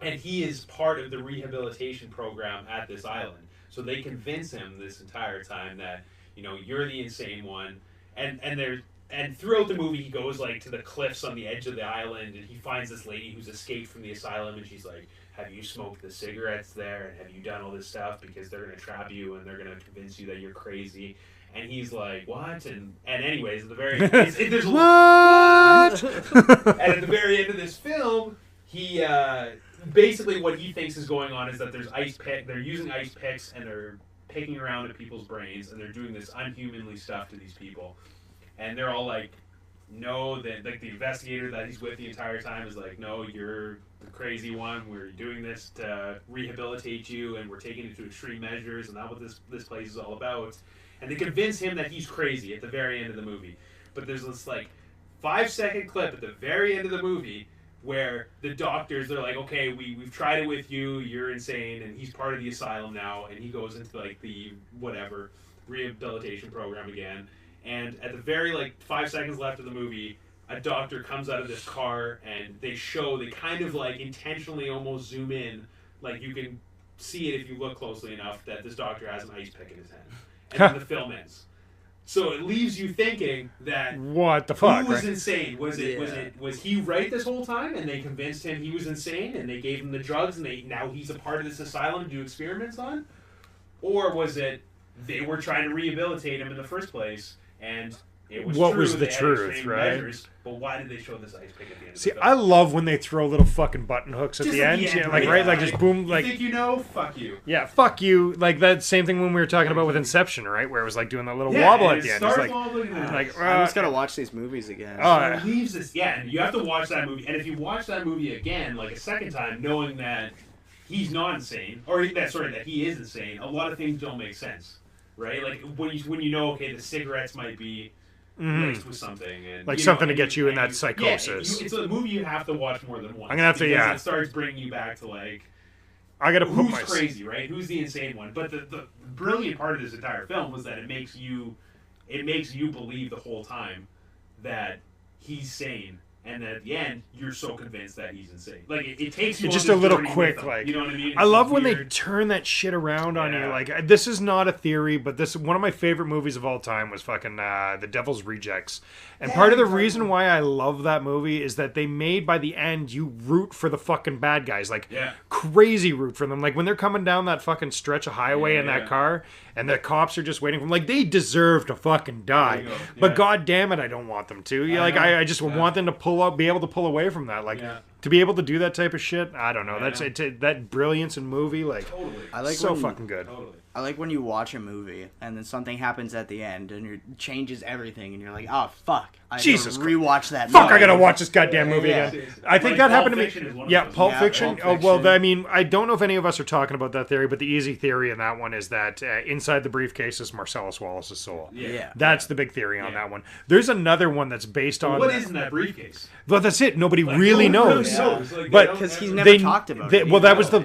and he is part of the rehabilitation program at this island. So they convince him this entire time that, you're the insane one, and throughout the movie he goes like to the cliffs on the edge of the island, and he finds this lady who's escaped from the asylum, and she's like, have you smoked the cigarettes there, and have you done all this stuff, because they're going to trap you and they're going to convince you that you're crazy. And he's like, what? And anyways, at the very there's what? And at the very end of this film, he basically what he thinks is going on is that there's they're using ice picks, and they're picking around at people's brains, and they're doing this unhumanly stuff to these people. And they're all like, no, that like the investigator that he's with the entire time is like, no, you're the crazy one. We're doing this to rehabilitate you, and we're taking it to extreme measures, and that's what this place is all about. And they convince him that he's crazy at the very end of the movie. But there's this like 5-second clip at the very end of the movie where the doctors, they're like, okay, we've tried it with you, you're insane, and he's part of the asylum now, and he goes into like the whatever rehabilitation program again. And at the very like 5 seconds left of the movie, a doctor comes out of this car, and they kind of like intentionally almost zoom in, like you can see it if you look closely enough, that this doctor has an ice pick in his hand. And then the film ends. So it leaves you thinking that what the fuck? Who was insane? Was he right this whole time, and they convinced him he was insane, and they gave him the drugs, and now he's a part of this asylum to do experiments on? Or was it they were trying to rehabilitate him in the first place, and it was what true, was the they had truth, extreme right? measures, but why did they show this ice pick at the end? See, of the film? I love when they throw little fucking button hooks at Just the at end. the end, Yeah, like yeah. right, like just boom, like you think fuck you. yeah, fuck you. Like that same thing when we were talking about with Inception, right? Where it was like doing that little Yeah, wobble and at the it end. It's starts like, wobbling, and then like I just gotta watch these movies again. Oh, it leaves this, yeah, and you have to watch that movie. And if you watch that movie again, like a second time, knowing that he's not insane, or that he is insane, a lot of things don't make sense, right? Like when you know, okay, the cigarettes might be laced with something, and like something to get you in that psychosis. Yeah, it's a movie you have to watch more than once. I'm gonna have to, because yeah. It starts bringing you back to like, I gotta put who's crazy, right? Who's the insane one? But the brilliant part of this entire film was that it makes you believe the whole time that he's sane, and then at the end you're so convinced that he's insane. Like it takes you just on a this little journey quick, with him, like you know what I mean? I It's love when they weird. turn that shit around on you. Yeah. Like this is not a theory, but this one of my favorite movies of all time was fucking The Devil's Rejects. And part of the reason why I love that movie is that they made by the end you root for the fucking bad guys, like crazy root for them. Like when they're coming down that fucking stretch of highway in that car, and the cops are just waiting for them. Like they deserve to fucking die, but god damn it, I don't want them to. Yeah, like I just want them to be able to pull away from that. Like to be able to do that type of shit. I don't know. That's that brilliance in movie. Like I like so fucking good. I like when you watch a movie and then something happens at the end and it changes everything, and you're like, oh fuck, I Jesus gotta rewatch that. Fuck, movie. I gotta watch this goddamn movie Yeah. again. I think that happened to me. Yeah, Pulp Fiction. Pulp Oh, well, Fiction. I mean, I don't know if any of us are talking about that theory, but the easy theory in that one is that inside the briefcase is Marcellus Wallace's soul. Yeah. That's the big theory on that one. There's another one that's based on... What is in that briefcase? Well, that's it. Nobody really knows. Like, But Because he's never talked about it. Well, that was the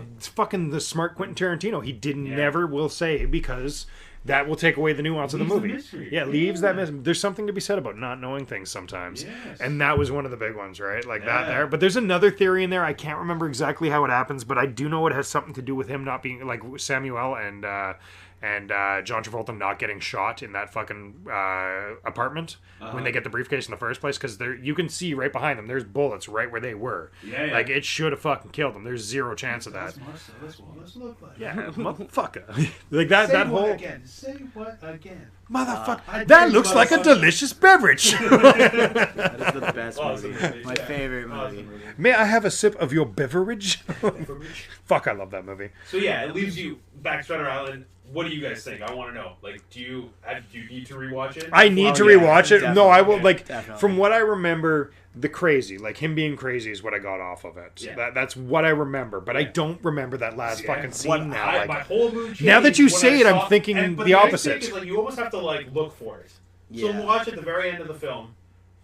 smart Quentin Tarantino. He never will say, because that will take away the nuance of the movie. Leaves that mystery. There's something to be said about not knowing things sometimes. Yes. And that was one of the big ones, right? Like that there. But there's another theory in there. I can't remember exactly how it happens, but I do know it has something to do with him not being, like Samuel and John Travolta not getting shot in that fucking apartment when they get the briefcase in the first place, because you can see right behind them there's bullets right where they were. Like it should have fucking killed them. There's zero chance of that. Let's look like. Yeah, motherfucker. Like that whole again. Say what again? Motherfucker. That looks like a delicious beverage. That is the best movie. My favorite movie. May I have a sip of your beverage? Fuck, I love that movie. So yeah, it leaves you back to Shutter Island. What do you guys think? I want to know. Like, do you need to rewatch it? I need to rewatch it. Definitely. No, I will. Like Definitely. from what I remember, the crazy, like him being crazy, is what I got off of it. Yeah. That's what I remember, but I don't remember that last fucking scene now. My whole mood changed now that you when say I it, saw- I'm thinking but the nice opposite. thing is, you almost have to look for it. Yeah. So watch at the very end of the film.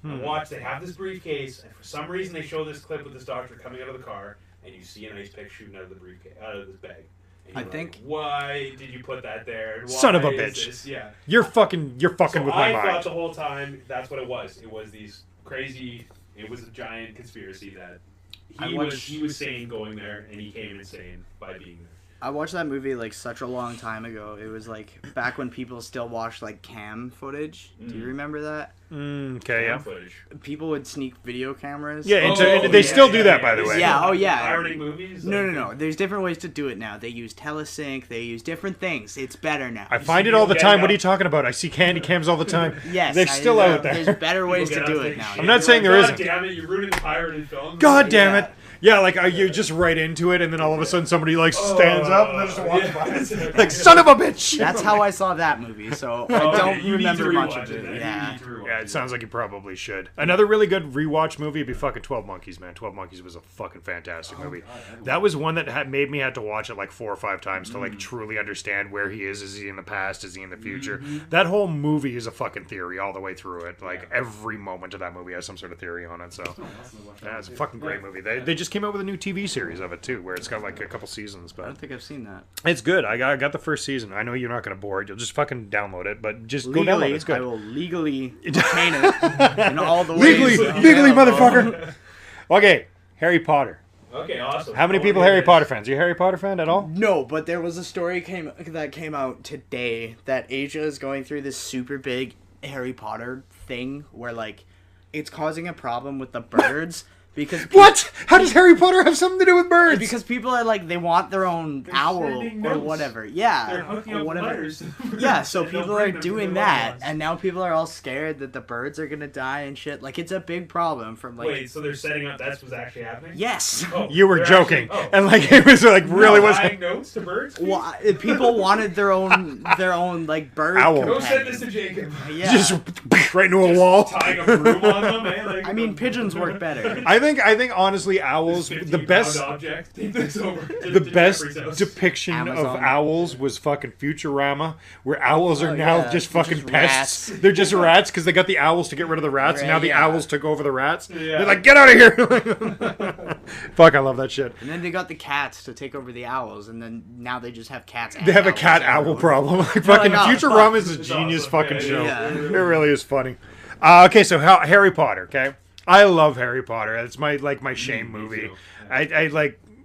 And watch. They have this briefcase, and for some reason they show this clip with this doctor coming out of the car, and you see an ice pick shooting out of the briefcase, out of this bag. And you're like, why did you put that there? Why Son of a is bitch. This? Yeah. You're fucking So with my I mind. thought the whole time that's what it was. It was these crazy. It was a giant conspiracy that he was sane going there, and he came insane by being there. I watched that movie like such a long time ago. It was like back when people still watched like cam footage. Do you remember that? Okay, yeah. Footage. People would sneak video cameras. Yeah, they still do that, by the way. Yeah, oh yeah. Pirating movies. No. There's different ways to do it now. They use telesync. They use different things. It's better now. I find it all the time. What are you talking about? I see candy cams all the time. Yes, they're still out there. There's better ways to do it now. I'm not saying there isn't. God damn it, you're ruining the pirated film. God damn it. Yeah, like you just right into it, and then all of a sudden somebody like stands up and then just walks by. Like, son of a bitch! That's how I saw that movie, so I don't remember much of it. Yeah. Yeah, it sounds like you probably should. Another really good rewatch movie would be fucking 12 Monkeys, man. 12 Monkeys was a fucking fantastic movie. That was one that had made me have to watch it like 4 or 5 times to like truly understand where he is. Is he in the past? Is he in the future? That whole movie is a fucking theory all the way through it. Like every moment of that movie has some sort of theory on it. So yeah, it's a fucking great movie. They just came out with a new TV series of it too, where it's got like a couple seasons. But I don't think I've seen that. it's good. I got the first season. I know you're not going to bore it. You'll just fucking download it, but just go download it. It's good. I will legally obtain it in all the ways. Legally, motherfucker. Okay, Harry Potter. Okay, awesome. How many people Harry Potter fans? Are you a Harry Potter fan at all? No, but there was a story that came out today that Asia is going through this super big Harry Potter thing where like it's causing a problem with the birds. Because What? How does Harry Potter have something to do with birds? Because people are like they want their own owl sending or notes. whatever. They're Yeah, hooking or up whatever. letters. Yeah, so And they'll people bring are them to doing their loved that, ones. and now people are all scared that the birds are gonna die and shit. Like it's a big problem from like. Wait, so they're setting up that's what's actually happening? Yes. Oh, You were they're joking, actually- and like it was like really was. Tying notes to birds? Well, people wanted their own like bird. Owl. Go send companion. this to Jacob. Yeah. Just right into a wall. Tying a broom on them, eh? Like, I mean, pigeons work better. I think honestly, owls. The best. Object. Take this over to The to best Jeffrey's house. depiction Amazon. of owls was fucking Futurama, where owls are Oh, now yeah. just They're fucking just pests. rats. They're just rats because they got the owls to get rid of the rats, and now the Yeah. owls took over the rats. Yeah. They're like, get out of here! Fuck, I love that shit. And then they got the cats to take over the owls, and then now they just have cats. And They have a owls cat owl everywhere. problem. Like fucking oh, Futurama fuck. is a It's genius awesome. fucking Yeah, show. yeah. It really is funny. Okay, so Harry Potter. Okay, I love Harry Potter. It's my shame movie. too.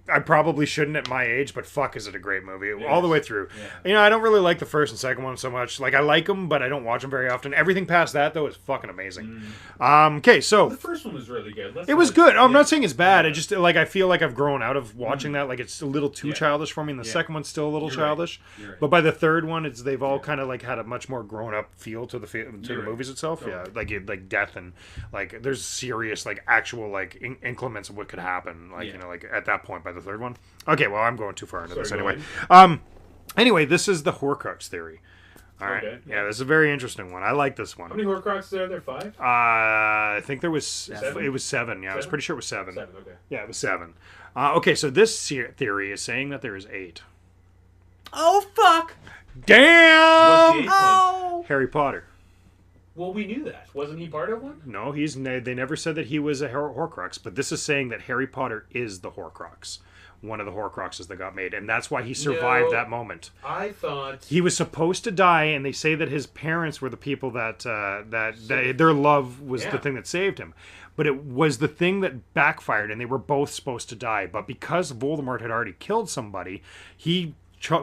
I probably shouldn't at my age, but fuck, is it a great movie It all the is. way through. Yeah. You know, I don't really like the first and second one so much. Like, I like them, but I don't watch them very often. Everything past that though is fucking amazing. Okay, so The first one was really good. it was good. I'm not saying it's bad. I just like I feel like I've grown out of watching that. Like it's a little too childish for me. And the second one's still a little You're right. childish. You're right. But by the third one, they've all kind of like had a much more grown up feel to the You're right. movies itself. Totally. Yeah, like death and like there's serious like actual like increments of what could happen. Like you know like at that point by the third one. Okay, well I'm going too far into this Sorry, go anyway. Anyway, this is the Horcrux theory. All right. Okay. Yeah, this is a very interesting one. I like this one. How many Horcruxes are there? 5? I think there was Seven? it was 7. Yeah, I was 7? pretty sure it was 7. 7, okay. Yeah, it was 7. Okay, so this theory is saying that there is 8. Oh fuck! What's Damn! the 8th one? Oh. Harry Potter. Well, we knew that. Wasn't he part of one? No, they never said that he was a Horcrux, but this is saying that Harry Potter is the Horcrux. One of the Horcruxes that got made, and that's why he survived that moment. I thought He was supposed to die, and they say that his parents were the people that their love was the thing that saved him. But it was the thing that backfired, and they were both supposed to die. But because Voldemort had already killed somebody, he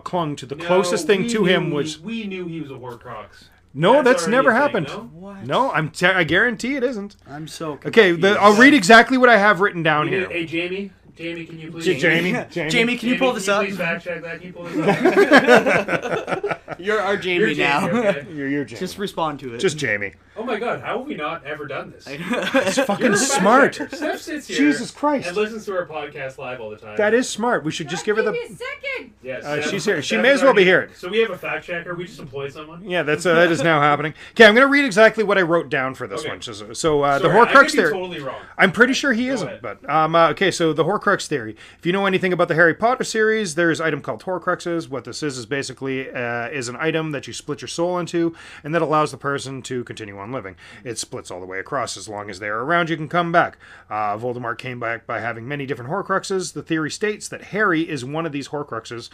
clung to the closest thing to him was... We knew he was a Horcrux. No, that's already never a thing, happened. no? What? No, I guarantee it isn't. I'm so Okay, confused. I'll read exactly what I have written down We knew- here. Hey, Jamie, can you please... Jamie, Jamie, can you pull this up? Please fact check that. Can you pull this up? You're our Jamie, You're now. Jamie, okay? You're Jamie. Just respond to it. Just Jamie. Oh my god, how have we not ever done this? It's You're fucking a fact smart. checker. Steph sits here Jesus Christ. and listens to our podcast live all the time. That is smart. We should just give her Give the... me a second. Yes. She's here. She may as well be here. So we have a fact checker. We just employed someone. Yeah, that is now happening. Okay, I'm going to read exactly what I wrote down for this one. So the Horcrux theory. Totally wrong. I'm pretty sure he isn't, but okay. So the Horcrux theory. If you know anything about the Harry Potter series, there's an item called Horcruxes. What this is basically is an item that you split your soul into, and that allows the person to continue on living. It splits all the way across. As long as they are around, you can come back. Voldemort came back by having many different Horcruxes. The theory states that Harry is one of these Horcruxes.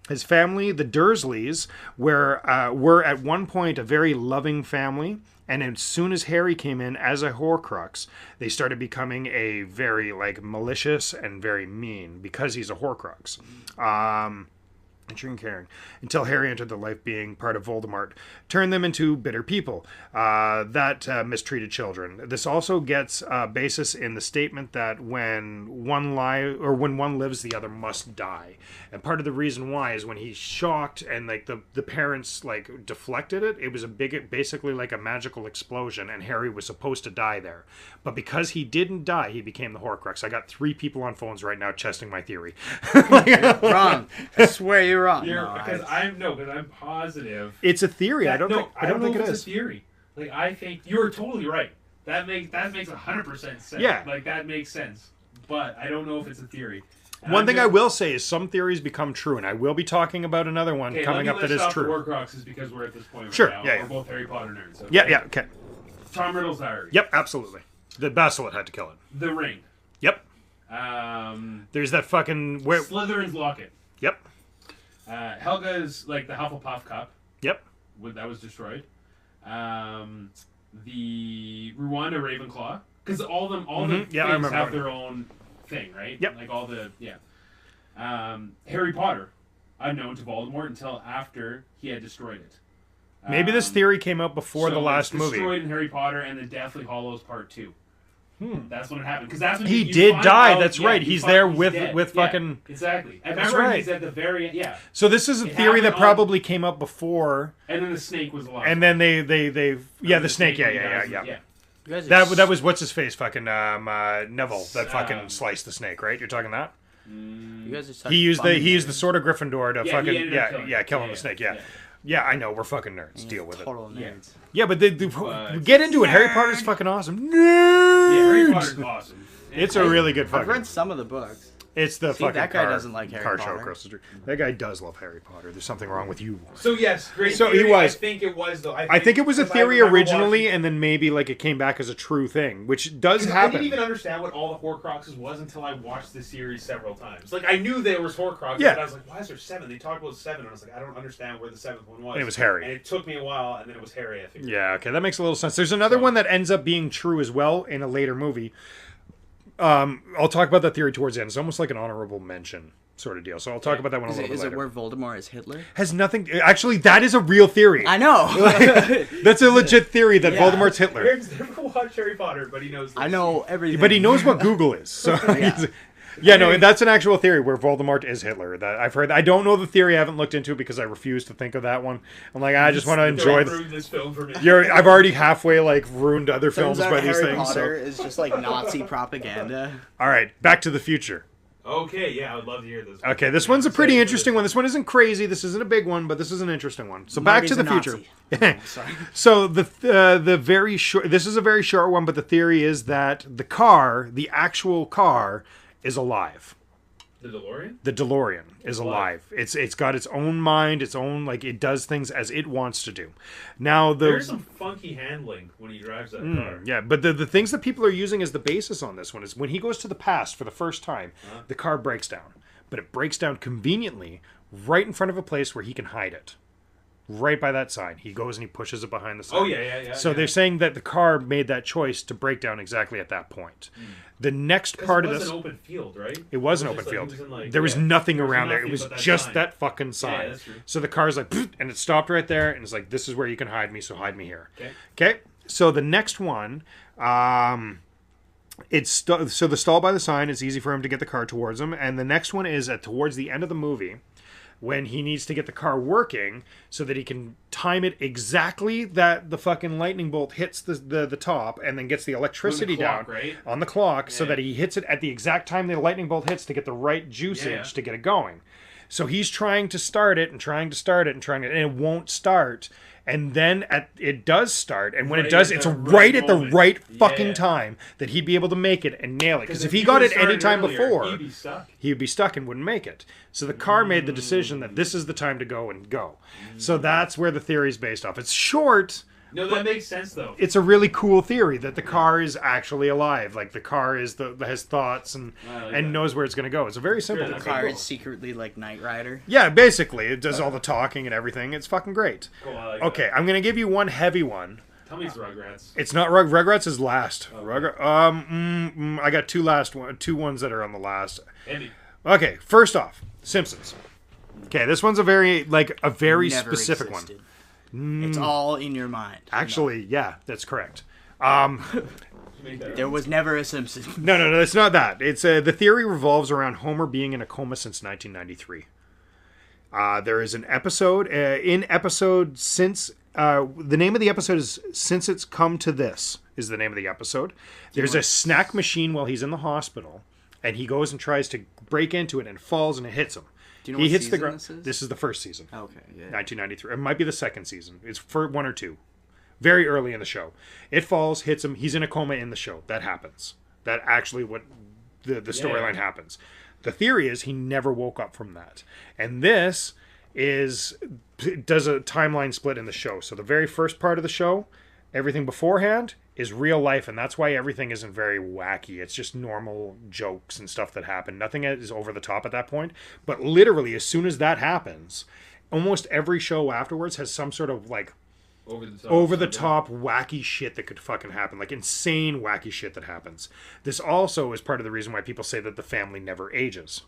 His family, the Dursleys, were at one point a very loving family, and as soon as Harry came in as a Horcrux, they started becoming a very malicious and very mean because he's a Horcrux. And caring until Harry entered the life being part of Voldemort, turned them into bitter people that mistreated children. This also gets basis in the statement that when one lives, the other must die. And part of the reason why is when he's shocked and the parents deflected it. It was basically like a magical explosion, and Harry was supposed to die there. But because he didn't die, he became the Horcrux. I got 3 people on phones right now testing my theory. Wrong. I swear you're wrong. Because I'm positive. It's a theory. I don't think it is. It's a theory. I think you're totally right. That makes 100% sense. Yeah. That makes sense. But I don't know if it's a theory. And One thing I will say is some theories become true, and I will be talking about another one coming up that is true. Horcruxes because we're at this point sure, right now. yeah, We're both Harry Potter nerds. Okay? Yeah, okay. Tom Riddle's diary. Yep, absolutely. The Basilisk had to kill it. The ring. Yep. There's that fucking... Slytherin's locket. Yep. Helga's, the Hufflepuff cup. Yep. That was destroyed. The Rwanda Ravenclaw. Because all the things have their own thing, right? Yep. Harry Potter, unknown to Voldemort until after he had destroyed it. Maybe this theory came out before the last movie. Destroyed in Harry Potter and the Deathly Hallows Part 2. That's when it happened. Because that's when he did die. That's right. He's there with dead. fucking. Exactly. I remember he's at the very end. Yeah. So this is a theory that probably came up before. And then the snake was alive. And then they the snake. Yeah. That was what's his face? Fucking Neville. That fucking sliced the snake. Right? You're talking that. You guys are he used the sword of Gryffindor to fucking killing the snake. Yeah, I know. We're fucking nerds. Deal with total nerds. Yeah, but get into it. Harry Potter's fucking awesome. Yeah, Harry Potter's awesome. It's a really good fucking... I've read some of the books. It's the fucking that guy doesn't like Harry show Potter. across the street. That guy does love Harry Potter. There's something wrong with you. So yes, great So theory. he was. I think it was though. I think it was a theory originally, and then maybe it came back as a true thing, which does happen. I didn't even understand what all the Horcruxes was until I watched the series several times. I knew there was Horcruxes, but I was like, why is there 7? They talked about 7, and I was like, I don't understand where the 7th one was. And it was Harry. And it took me a while, and then it was Harry, I think. Yeah, okay, that makes a little sense. There's another one that ends up being true as well in a later movie. I'll talk about that theory towards the end. It's almost like an honorable mention sort of deal. So I'll talk about that one a little bit later. Is it where Voldemort is Hitler? Has nothing... Actually, that is a real theory. I know. That's a legit theory that Voldemort's Hitler. Eric's never watched Harry Potter, but he knows this. I know everything. But he knows what Google is. So no, that's an actual theory where Voldemort is Hitler. That I've heard. I don't know the theory. I haven't looked into it because I refuse to think of that one. I'm like, I just want to enjoy this film for me. I've already halfway ruined other films by these Harry things. Potter is just Nazi propaganda. All right, Back to the Future. Okay, yeah, I would love to hear this. Okay, this one's a pretty interesting one. This one isn't crazy. This isn't a big one, but this is an interesting one. So Back to the Future. Sorry. So the very short. This is a very short one, but the theory is that the actual car, is alive. The DeLorean? The DeLorean is alive. It's got its own mind, its own it does things as it wants to do. Now there's some funky handling when he drives that car. Yeah, but the things that people are using as the basis on this one is when he goes to the past for the first time, the car breaks down. But it breaks down conveniently right in front of a place where he can hide it. Right by that sign. He goes and he pushes it behind the sign. Oh, yeah. So they're saying that the car made that choice to break down exactly at that point. The next part of this... It was an open field, right? It was an open field. There was nothing around there. It was just that fucking sign. Yeah, that's true. So the car's and it stopped right there, and it's like, this is where you can hide me, so hide me here. Okay? So the next one... so the stall by the sign, it's easy for him to get the car towards him. And the next one is towards the end of the movie... when he needs to get the car working so that he can time it exactly that the fucking lightning bolt hits the top and then gets the electricity down on the clock so that he hits it at the exact time the lightning bolt hits to get the right juicage to get it going. So he's trying to start it and it won't start. And then it does start, and when it does, it's right at the right fucking time that he'd be able to make it and nail it. Because if he got it any time before, he'd be stuck and wouldn't make it. So the car made the decision that this is the time to go and go. So that's where the theory's based off. It's short. No, that makes sense though. It's a really cool theory that the car is actually alive. Like the car has thoughts and knows where it's going to go. It's a very simple. The car is secretly like Knight Rider. Yeah, basically, it does all the talking and everything. It's fucking great. Cool, I like okay, that. I'm going to give you one heavy one. Tell me it's Rugrats. It's not Rugrats is last. Okay. I got two ones that are on the last. Andy. Okay, first off, Simpsons. Okay, this one's a very Never specific existed. one. It's all in your mind. Actually, yeah, that's correct. There was never a Simpson. No, it's not that. It's the theory revolves around Homer being in a coma since 1993. There is an episode since the name of the episode is Since It's Come to This is the name of the episode. There's a snack machine while he's in the hospital, and he goes and tries to break into it and falls and it hits him. Do you know He what hits the season ground. this is? This is the first season. Okay, yeah. 1993. It might be the second season. It's for 1 or 2. Very early in the show. It falls, hits him. He's in a coma in the show. That happens. That actually what the storyline happens. The theory is he never woke up from that. And this does a timeline split in the show. So the very first part of the show, everything beforehand is real life, and that's why everything isn't very wacky. It's just normal jokes and stuff that happen. Nothing is over the top at that point. But literally, as soon as that happens, almost every show afterwards has some sort of over the top wacky shit that could fucking happen, like insane wacky shit that happens. This also is part of the reason why people say that the family never ages,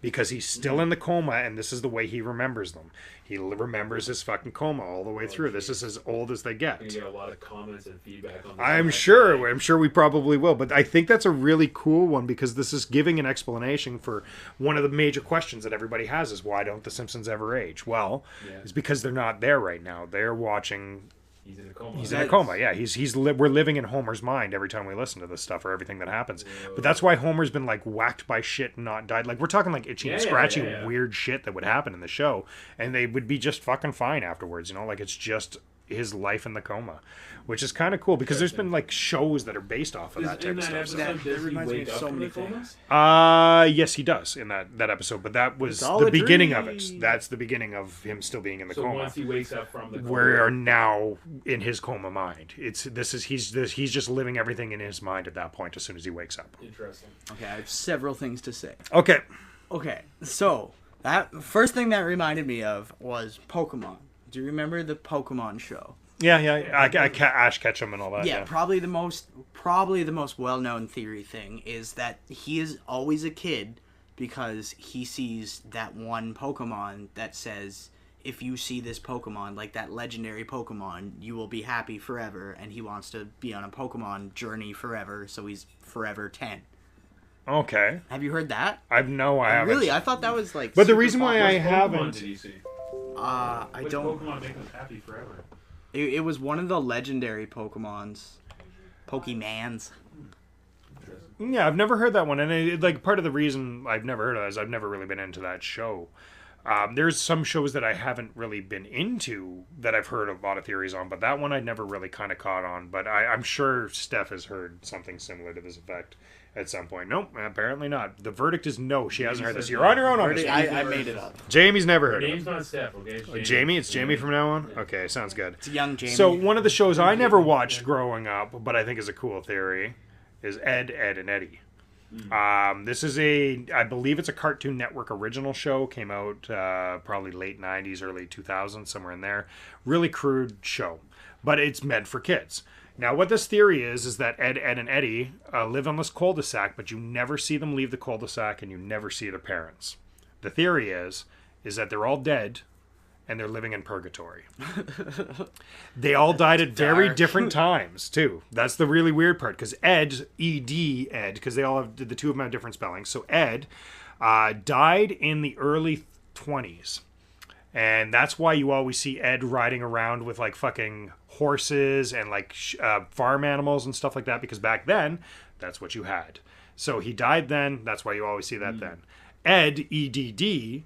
because he's still in the coma, and this is the way he remembers them. He remembers his fucking coma all the way through. This is as old as they get. You get a lot of comments and feedback on this. I'm sure we probably will, but I think that's a really cool one because this is giving an explanation for one of the major questions that everybody has is why don't the Simpsons ever age? Well, it's because they're not there right now. They're watching. He's in a coma. He's in a coma. Yeah, we're living in Homer's mind every time we listen to this stuff or everything that happens. But that's why Homer's been like whacked by shit and not died. Like we're talking like itchy and scratchy weird shit that would happen in the show, and they would be just fucking fine afterwards. You know, like it's just his life in the coma, which is kind of cool because there's been like shows that are based off of that type of stuff. That reminds me of so many things. Yes, he does in that episode, but that was the beginning of it. That's the beginning of him still being in the coma. So once he wakes up from the coma, we are now in his coma mind. He's just living everything in his mind at that point as soon as he wakes up. Interesting. Okay, I have several things to say. Okay, so that first thing that reminded me of was Pokemon. Do you remember the Pokemon show? Yeah. Ash Ketchum and all that. Yeah, probably the most well-known theory thing is that he is always a kid because he sees that one Pokemon that says, if you see this Pokemon, like that legendary Pokemon, you will be happy forever, and he wants to be on a Pokemon journey forever, so he's forever 10. Okay. Have you heard that? I haven't. Really? I thought that was like. But the reason why I What Pokemon haven't. did you see? I Which don't. Pokemon make them happy forever? It was one of the legendary Pokemons. Pokemans. Yeah, I've never heard that one, and part of the reason I've never heard of that is I've never really been into that show. There's some shows that I haven't really been into that I've heard a lot of theories on, but that one I never really kind of caught on. But I'm sure Steph has heard something similar to this effect at some point. Nope, apparently not. The verdict is no. She hasn't heard this. You're on your own on this. I made it up. Jamie's never Her heard of name's it. not Steph, okay? It's Jamie. Jamie? It's Jamie from now on? Okay, sounds good. It's young Jamie. So one of the shows I never watched growing up, but I think is a cool theory, is Ed, Edd and Eddy. This is I believe it's a Cartoon Network original show. Came out probably late 90s, early 2000s, somewhere in there. Really crude show, but it's meant for kids. Now, what this theory is that Ed, Edd, and Eddy live on this cul-de-sac, but you never see them leave the cul-de-sac, and you never see their parents. The theory is that they're all dead, and they're living in purgatory. They all died at very different times, too. That's the really weird part, because Ed, E-D, Ed, because the two of them have different spellings. So Ed died in the early 20s. And that's why you always see Ed riding around with like fucking horses and like farm animals and stuff like that, because back then, that's what you had. So he died then. That's why you always see that then. Ed, E-D-D,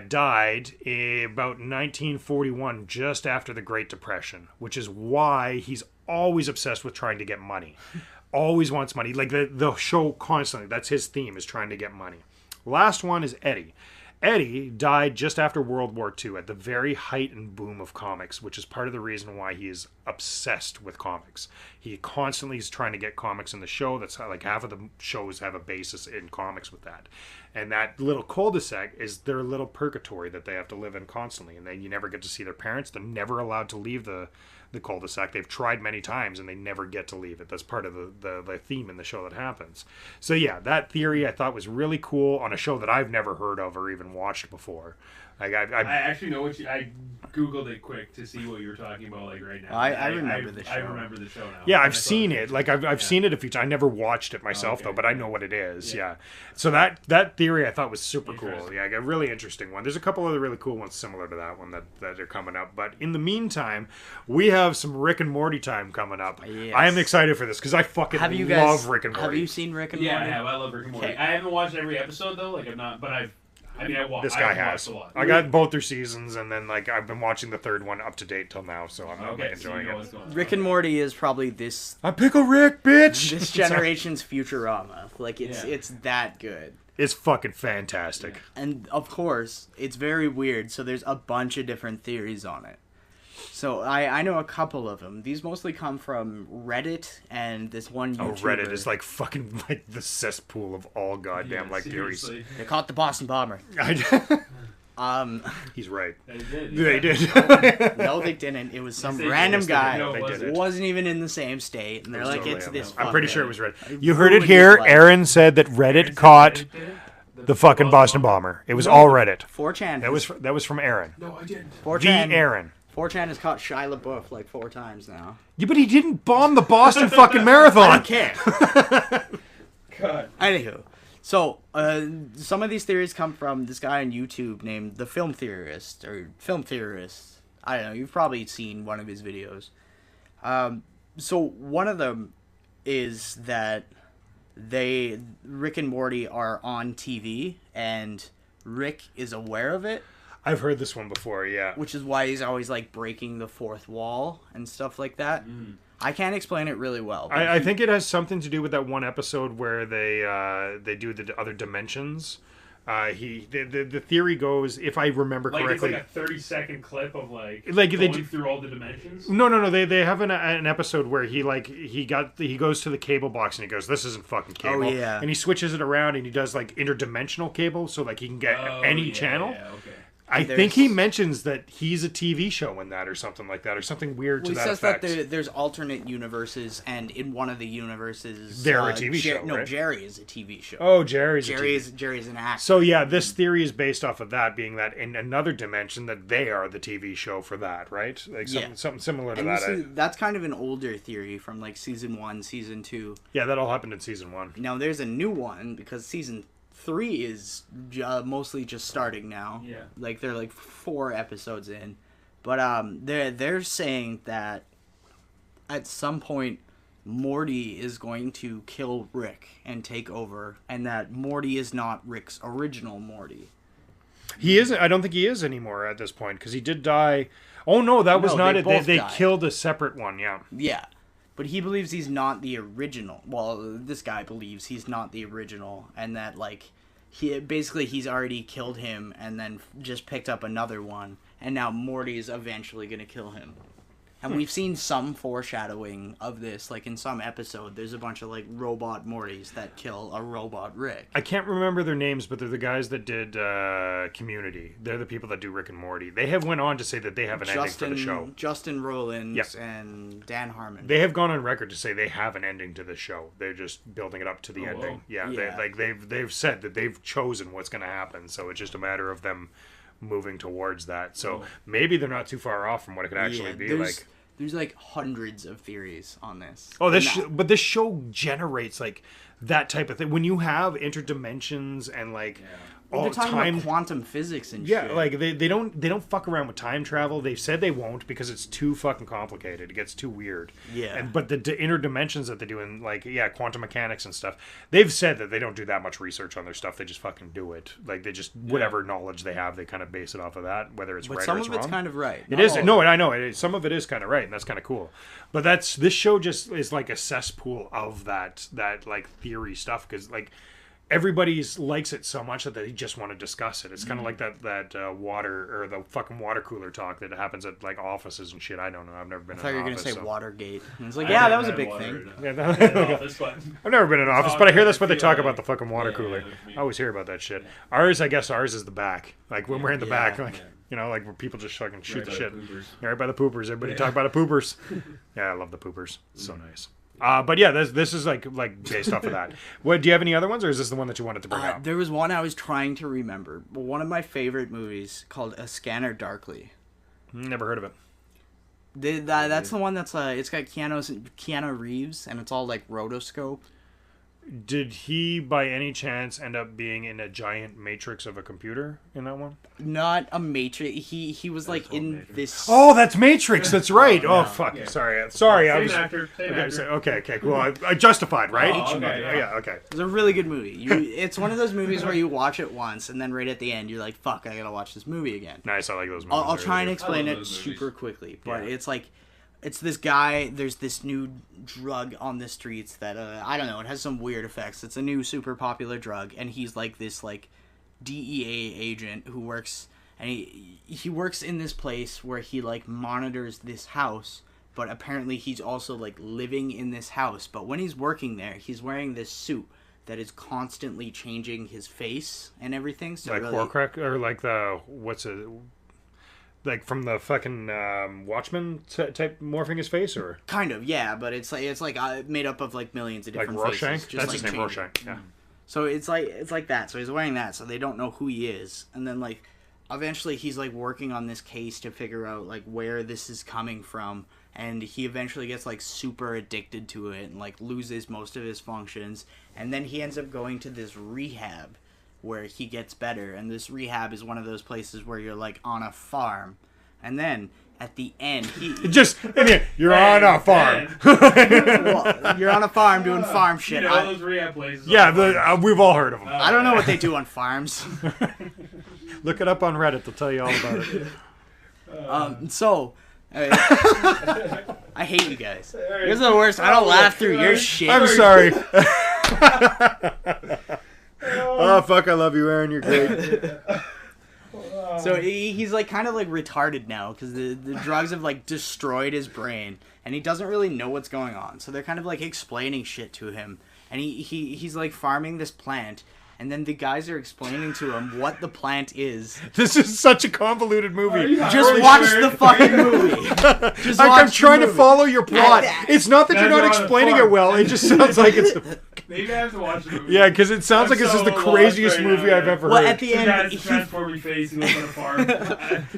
died in about 1941, just after the Great Depression, which is why he's always obsessed with trying to get money. Always wants money. Like the show constantly, that's his theme, is trying to get money. Last one is Eddie. Eddie died just after World War II, at the very height and boom of comics, which is part of the reason why he is obsessed with comics. He constantly is trying to get comics in the show. That's how, like, half of the shows have a basis in comics with that. And that little cul-de-sac is their little purgatory that they have to live in constantly. And then you never get to see their parents. They're never allowed to leave the cul-de-sac. They've tried many times and they never get to leave it. That's part of the theme in the show that happens. So yeah, that theory I thought was really cool on a show that I've never heard of or even watched before. Like I actually know what I googled it quick to see what you were talking about, like, right now. I remember the show. I remember the show now. Yeah, I've seen it. Like I've seen it a few times. I never watched it myself though, but I know what it is. Yeah. So that theory I thought was super cool. Yeah, a really interesting one. There's a couple other really cool ones similar to that one that are coming up. But in the meantime, we have some Rick and Morty time coming up. Yes. I am excited for this because I fucking love Rick and Morty. Have you seen Rick and Morty? Yeah, I have. I love Rick and Morty. I haven't watched every episode though. Like, I'm not, but I watched. This guy has. A lot. I got both their seasons, and then like I've been watching the third one up to date till now, so I'm enjoying it. Rick and Morty is probably this. I pickle Rick, bitch. This generation's Futurama. Like it's that good. It's fucking fantastic. Yeah. And of course, it's very weird. So there's a bunch of different theories on it. So I know a couple of them. These mostly come from Reddit and this one YouTuber. Oh, Reddit is like fucking like the cesspool of all goddamn theories. They caught the Boston bomber. He's right. They did. No, they didn't. It was some random guy who wasn't even in the same state, and they're like, totally "It's this." I'm pretty sure it was Reddit. You heard it here. Aaron said that Reddit caught the fucking Boston bomber. It was all Reddit. 4chan. That was from Aaron. No, I didn't. 4chan. The Aaron. 4chan has caught Shia LaBeouf like 4 times now. Yeah, but he didn't bomb the Boston fucking marathon. I don't care. God. Anywho, so some of these theories come from this guy on YouTube named the Film Theorist or Film Theorist. I don't know. You've probably seen one of his videos. So one of them is that Rick and Morty are on TV and Rick is aware of it. I've heard this one before, yeah. Which is why he's always like breaking the fourth wall and stuff like that. I can't explain it really well. I think it has something to do with that one episode where they do the other dimensions. The theory goes, if I remember correctly, it's like a 30-second clip of like going through all the dimensions. No. They have an episode where he goes to the cable box and he goes, "This isn't fucking cable." Oh, yeah. And he switches it around and he does like interdimensional cable, so like he can get any channel. Yeah, okay. I think he mentions that he's a TV show in that or something like that or something weird to that effect. He says that there's alternate universes, and in one of the universes... They're a TV show, No, right? Jerry is a TV show. Oh, Jerry's an actor. So yeah, this theory is based off of that, being that in another dimension that they are the TV show for that, right? Like something similar to that. That's kind of an older theory from like season 1, season 2. Yeah, that all happened in season 1. Now there's a new one because season 3 is mostly just starting now. Yeah. Like they're like 4 episodes in. But they're saying that at some point Morty is going to kill Rick and take over, and that Morty is not Rick's original Morty. He isn't. I don't think he is anymore at this point because he did die. Oh no, that was not it. They killed a separate one. Yeah. Yeah. But he believes he's not the original. Well, this guy believes he's not the original, and that like he's already killed him, and then just picked up another one, and now Morty is eventually gonna kill him. And we've seen some foreshadowing of this, like in some episode, there's a bunch of like robot Mortys that kill a robot Rick. I can't remember their names, but they're the guys that did Community. They're the people that do Rick and Morty. They have went on to say that they have an ending for the show. Justin Rollins and Dan Harmon. They have gone on record to say they have an ending to the show. They're just building it up to the ending. Whoa. Yeah. They've said that they've chosen what's going to happen. So it's just a matter of them moving towards that. So maybe they're not too far off from what it could actually be like. There's like hundreds of theories on this. Oh, but this show generates like that type of thing. When you have interdimensions and like They're talking about quantum physics and shit. Yeah, like they don't fuck around with time travel. They've said they won't because it's too fucking complicated. It gets too weird. Yeah. But the inner dimensions that they do in like quantum mechanics and stuff, they've said that they don't do that much research on their stuff. They just fucking do it. Like they just whatever knowledge they have, they kind of base it off of that. Whether it's right or it's wrong. But some of it's kind of right. It is. No, I know. Some of it is kind of right, and that's kind of cool. But this show just is like a cesspool of that like theory stuff because like. Everybody likes it so much that they just want to discuss it. It's kind of like that water or the fucking water cooler talk that happens at like offices and shit. I don't know. I've never been. I thought in you were an gonna say so. Watergate. And it's like, yeah, that was a big thing. I've never been in an office, but I hear that's what they talk about the fucking water cooler. I always hear about that shit. I guess ours is the back. Like when we're in the back, like you know, like where people just fucking shoot the shit. Right by the poopers. Everybody talk about the poopers. Yeah, I love the poopers. It's so nice. But yeah, this is like based off of that. What do you have any other ones, or is this the one that you wanted to bring up? There was one I was trying to remember. One of my favorite movies called A Scanner Darkly. Never heard of it. That's the one that's it's got Keanu Reeves, and it's all like rotoscope. Did he, by any chance, end up being in a giant matrix of a computer in that one? Not a matrix. He was like in Matrix. this. Oh, that's Matrix. That's right. Oh, Oh, fuck. yeah. Sorry. I Same was. actor. Same actor. Okay. Cool. I justified, right? Oh, okay, Yeah. Okay. It's a really good movie. It's one of those movies where you watch it once, and then right at the end, you're like, "Fuck, I gotta watch this movie again." Nice. I like those movies. I'll try and explain I it love those super movies. quickly, but Yeah. it's like, it's this guy, there's this new drug on the streets that, I don't know, it has some weird effects. It's a new super popular drug, and he's like this, like, DEA agent who works, and he works in this place where he, like, monitors this house, but apparently he's also, like, living in this house. But when he's working there, he's wearing this suit that is constantly changing his face and everything. So Like really, Horcrux, or like the what's it? Like from the fucking Watchmen type morphing his face, or kind of, yeah, but it's like made up of like millions of like different Rorschach. faces. That's like his name, changing. Rorschach. Yeah. So it's like that. So he's wearing that, so they don't know who he is, and then like eventually he's like working on this case to figure out like where this is coming from, and he eventually gets like super addicted to it and like loses most of his functions, and then he ends up going to this rehab where he gets better, and this rehab is one of those places where you're like on a farm, and then at the end you're on a farm. well, you're on a farm doing farm shit. You know, those rehab places. Yeah, we've all heard of them. I don't know what they do on farms. Look it up on Reddit; they'll tell you all about it. I hate you guys. You guys are the worst. I don't laugh through your shit. I'm sorry. Oh fuck! I love you, Aaron. You're great. So he's like kind of like retarded now because the drugs have like destroyed his brain, and he doesn't really know what's going on. So they're kind of like explaining shit to him, and he's like farming this plant, and then the guys are explaining to him what the plant is. This is such a convoluted movie. Just watch the fucking movie. Just I'm watch trying the to movie. follow your plot. It's not that you're not Guys are on a explaining farm. it well. It just sounds like it's. Maybe I have to watch the movie. Yeah, because it sounds like this is the so craziest lost right movie now, I've yeah. ever Well, heard. at the The end, guy's he transforming face. He lives on a farm.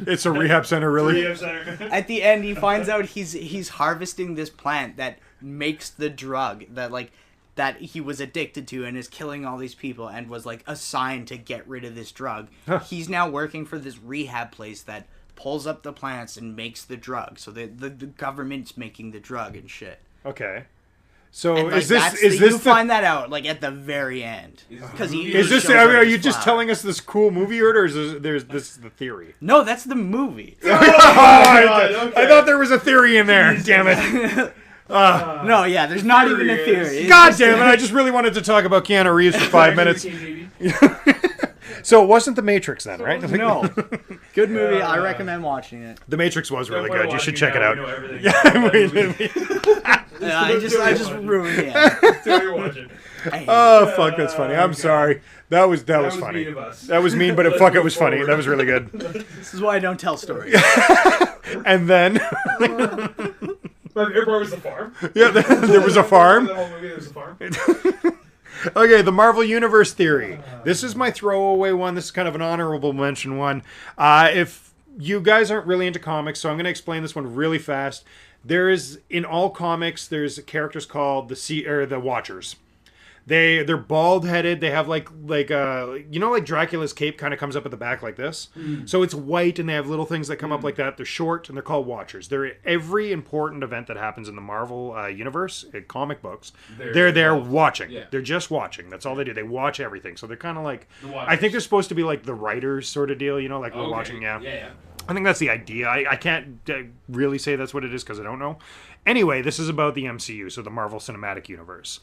It's a rehab center, really. Rehab center. at the end he finds out he's harvesting this plant that makes the drug that he was addicted to and is killing all these people and was like assigned to get rid of this drug. He's now working for this rehab place that pulls up the plants and makes the drug. So the government's making the drug and shit. Okay. So And, like, is this that's is you this find that out like at the very end because is this? Are you just telling us this cool movie, or is this is the theory? No, that's the movie. I thought there was a theory in there. Damn it. No, yeah, there's not even a theory. God damn it! I just really wanted to talk about Keanu Reeves for 5 minutes. So it wasn't The Matrix then, right? No. Good movie. I recommend watching it. The Matrix was really Don't good. You should watch check it now, out. we know everything. Yeah, I just ruined it. So you're watching. I hate Oh fuck, that's funny. I'm sorry. That was was funny. mean of us. That was mean, but Let's fuck, it move was funny. forward. That was really good. This is why I don't tell stories. And then My favorite part was the farm. yeah, there was a farm. The whole movie, there was a farm. Okay, the Marvel Universe theory. This is my throwaway one. This is kind of an honorable mention one. If you guys aren't really into comics, so I'm going to explain this one really fast. There is, in all comics, there's characters called the Watchers. They're bald headed. They have like like Dracula's cape kind of comes up at the back like this. So it's white, and they have little things that come up like that. They're short, and they're called Watchers. They're every important event that happens in the Marvel universe, comic books. They're there watching. Yeah. They're just watching. That's all they do. They watch everything. So they're kind of like I think they're supposed to be like the writers sort of deal. Like we're watching. Yeah. I think that's the idea. I can't really say that's what it is because I don't know. Anyway, this is about the MCU, so the Marvel Cinematic Universe.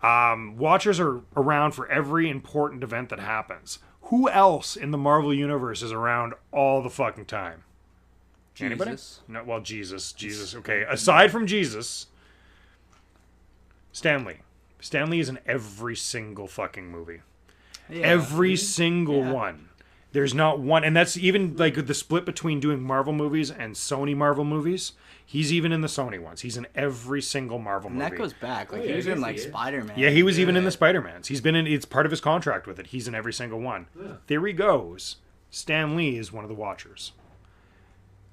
Watchers are around for every important event that happens. Who else in the Marvel Universe is around all the fucking time? Jesus. Anybody? No, well, Jesus. Okay, aside from Jesus, Stan Lee. Stan Lee is in every single fucking movie. Yeah. Every single one. There's not one, and that's even like the split between doing Marvel movies and Sony Marvel movies. He's even in the Sony ones. He's in every single Marvel movie. And that goes back. Like he was in like Spider-Man. Yeah, he was even in the Spider-Mans. He's been in. It's part of his contract with it. He's in every single one. Yeah. Theory goes, Stan Lee is one of the Watchers.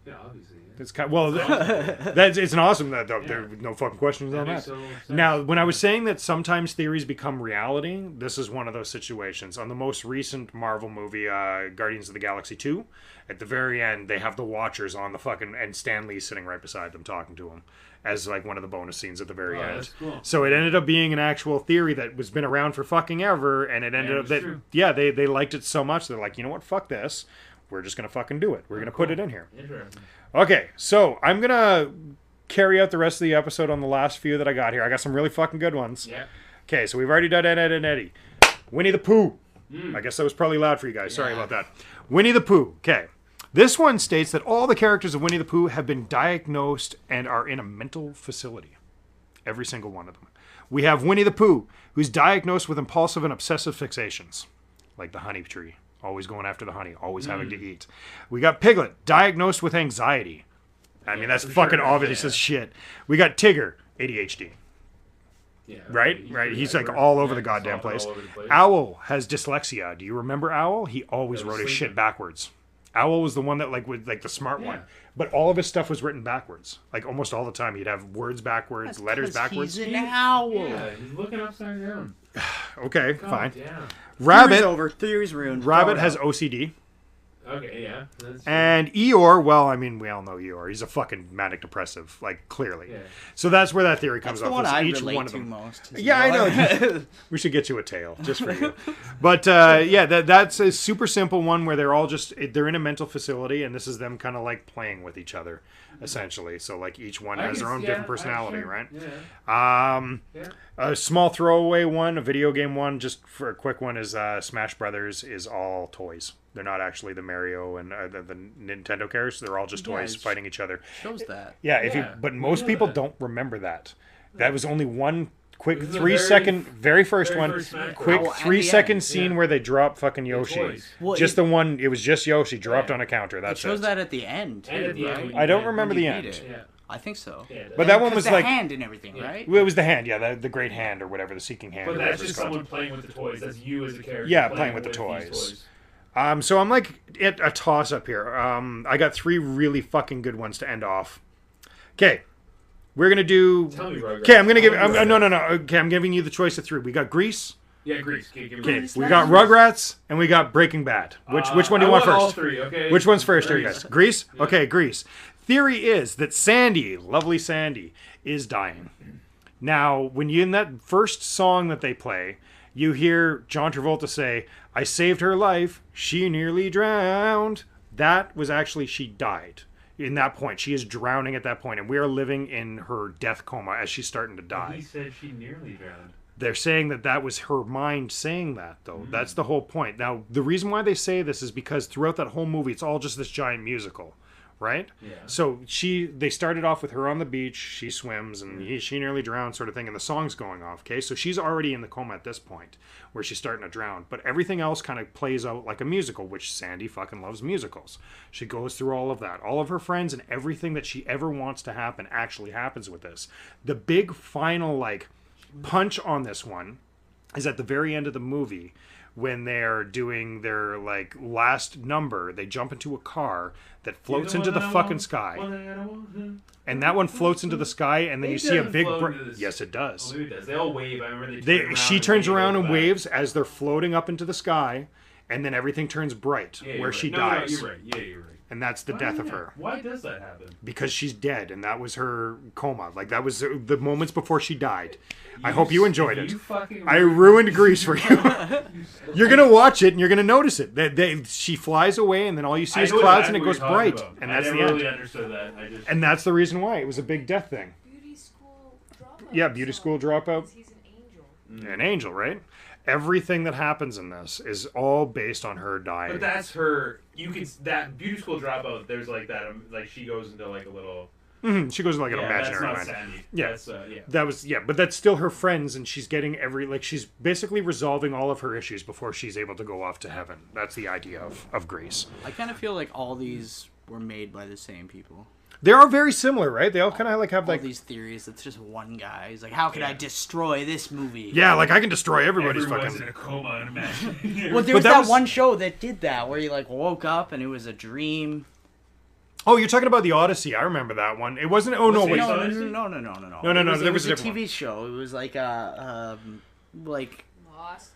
Yeah, obviously. It's kind of, it's an awesome that there are no fucking questions on that. Now, when I was saying that sometimes theories become reality, this is one of those situations. On the most recent Marvel movie, Guardians of the Galaxy 2, at the very end, they have the Watchers on the fucking, and Stan Lee sitting right beside them talking to him as like one of the bonus scenes at the very end. That's cool. So it ended up being an actual theory that was been around for fucking ever, and it ended up that they liked it so much they're like, you know what, fuck this. We're just going to fucking do it. We're going to put it in here. Interesting. Okay, so I'm going to carry out the rest of the episode on the last few that I got here. I got some really fucking good ones. Yeah. Okay, so we've already done Ed, Ed, and Eddie. Winnie the Pooh. I guess that was probably loud for you guys. Sorry about that. Winnie the Pooh. Okay. This one states that all the characters of Winnie the Pooh have been diagnosed and are in a mental facility. Every single one of them. We have Winnie the Pooh, who's diagnosed with impulsive and obsessive fixations, like the honey tree. Always going after the honey, always having to eat. We got Piglet, diagnosed with anxiety. I mean, that's fucking obvious as shit. We got Tigger, ADHD. Yeah, right? He's like all over the goddamn place. Owl has dyslexia. Do you remember Owl? He always wrote his shit backwards. Owl was the one that was the smart one. But all of his stuff was written backwards. Like almost all the time. He'd have words backwards, letters backwards. He's an owl. Yeah, he's looking upside down. Okay, fine. Damn. Rabbit. Theory's over. Theory's ruined. Rabbit has OCD. Okay, yeah. And Eeyore, well, I mean, we all know Eeyore. He's a fucking manic depressive, like clearly. Yeah. So that's where that theory comes off. That's the one I each relate one of to them. most. Yeah, I know. We should get you a tail just for you. But that's a super simple one where they're in a mental facility, and this is them kind of like playing with each other, essentially. So like each one has their own different personality, right? Yeah. A small throwaway one, a video game one, just for a quick one, is Smash Brothers is all toys. They're not actually the Mario and the Nintendo characters. They're all just toys fighting each other. Shows that. Yeah, but most people don't remember that. That was only one quick 3-second, very first one, quick 3-second scene where they drop fucking Yoshi. Well, just the one, it was just Yoshi dropped on a counter. That's it. Shows that at the end. Right? I don't remember the end. Yeah. I think so. Yeah, but that one was the like hand and everything, right? Well, it was the hand, the great hand or whatever, the seeking hand. But that's just someone playing with the toys. That's you as a character. Yeah, playing with the toys. So I'm like at a toss up here. I got 3 really fucking good ones to end off. Okay, we're gonna do. Tell me, Rugrats. Okay, I'm gonna give. No. Okay, I'm giving you the choice of 3. We got Grease. Yeah, Grease. Okay, we got Rugrats and we got Breaking Bad. Which one do you want first? All 3. Okay. Which one's first, here, guys? Grease. Yeah. Okay, Grease. Theory is that Sandy, lovely Sandy, is dying. Now, when you in that first song that they play, you hear John Travolta say, "I saved her life. She nearly drowned." That was actually she died. In that point, she is drowning at that point, and we are living in her death coma as she's starting to die. He said she nearly drowned. They're saying that was her mind saying that, though. Mm-hmm. That's the whole point. Now, the reason why they say this is because throughout that whole movie, it's all just this giant musical, right? Yeah. So they started off with her on the beach, she swims, and she nearly drowned, sort of thing, and the song's going off, okay? So she's already in the coma at this point, where she's starting to drown. But everything else kind of plays out like a musical, which Sandy fucking loves musicals. She goes through all of that. All of her friends and everything that she ever wants to happen actually happens with this. The big final, punch on this one is at the very end of the movie when they're doing their like last number, they jump into a car that floats into the fucking sky. And that one floats into the sky, and then you see a big... Yes, it does. Oh, maybe it does. They all wave. I remember She turns around and waves as they're floating up into the sky, and then everything turns bright where she dies. No, you're right. Yeah, you're right. And that's the death of her. Why does that happen? Because she's dead, and that was her coma. Like, that was the moments before she died. I hope you enjoyed it. I ruined Grease for you. You're going to watch it, and you're going to notice it. She flies away, and then all you see is clouds, and it goes bright. And that's the end. I never really understood that. And that's the reason why. It was a big death thing. Beauty school dropout. Yeah, beauty school dropout. He's an angel. An angel, right? Everything that happens in this is all based on her dying. But that's her. You can that beauty school dropout. There's like that. Like she goes into like a little. She goes into like an imaginary that's not mind. Sandy. Yeah, that's, that was but that's still her friends, and she's getting she's basically resolving all of her issues before she's able to go off to heaven. That's the idea of Grease. I kind of feel like all these were made by the same people. They are very similar, right? They all kind of like have like all these theories. It's just one guy. He's like, how can I destroy this movie? Yeah, like I can destroy everybody's Everyone's fucking. in a coma and imagine. Well, there was that one show that did that where you like woke up and it was a dream. Oh, you're talking about the Odyssey. I remember that one. It wasn't. Oh no, wait. No. There was a TV show. It was like like Lost.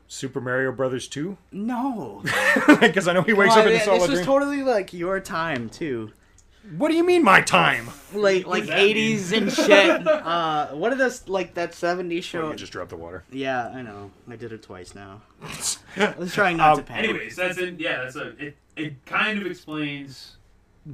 Super Mario Brothers 2. No, because I know he wakes up in a solid This dream. was totally like your time too. What do you mean my time? Like 80s and shit. What are those like that 70s show? You just dropped the water. Yeah, I know. I did it twice now. I was trying not to panic. Anyways, it kind of explains.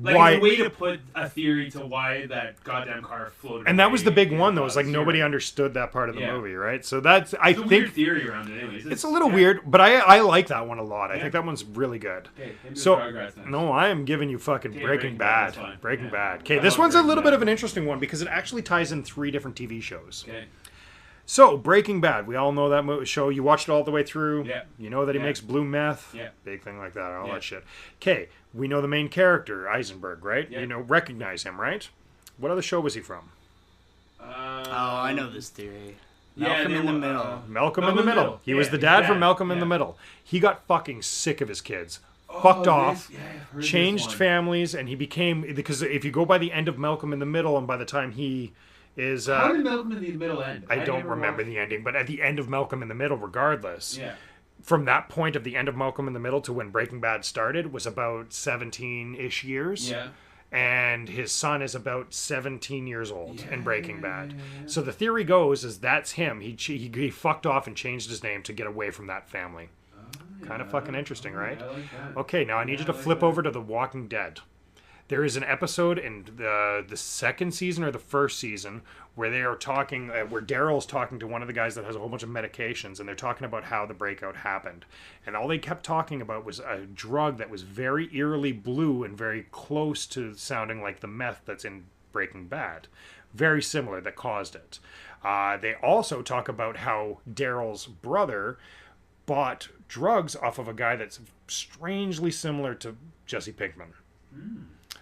Like, Why? it's a way to put a theory to why that goddamn car floated. And that was the big one, though. It's It's like nobody understood that part of the movie, right? So that's I think weird theory around it. Anyways, it's a little weird, but I like that one a lot. I think that one's really good. Okay, So no, I am giving you fucking Breaking Bad. Breaking Bad. Okay, this one's a little bit of an interesting one because it actually ties in 3 different TV shows. Okay. So Breaking Bad, we all know that show. You watched it all the way through. Yeah. You know that he makes blue meth. Yeah. Big thing like that. All that shit. Okay, we know the main character Eisenberg, right? Yeah. You recognize him, right? What other show was he from? Oh, I know this theory. Malcolm in the Middle. Malcolm in the Middle. He was the dad from Malcolm in the Middle. He got fucking sick of his kids. Fucked off, changed families, and he became, because if you go by the end of Malcolm in the Middle, and by the time he is... How did Malcolm in the Middle end? I don't remember the ending, but at the end of Malcolm in the Middle, regardless, from that point of the end of Malcolm in the Middle to when Breaking Bad started was about 17-ish years. Yeah. And his son is about 17 years old in Breaking Bad. So the theory goes is that's him. He fucked off and changed his name to get away from that family. Kind of fucking interesting, right? I like that. Okay, now I need you to flip over to The Walking Dead. There is an episode in the second season or the first season where they are talking, where Daryl's talking to one of the guys that has a whole bunch of medications, and they're talking about how the breakout happened. And all they kept talking about was a drug that was very eerily blue and very close to sounding like the meth that's in Breaking Bad. Very similar, that caused it. They also talk about how Daryl's brother bought drugs off of a guy that's strangely similar to Jesse Pinkman.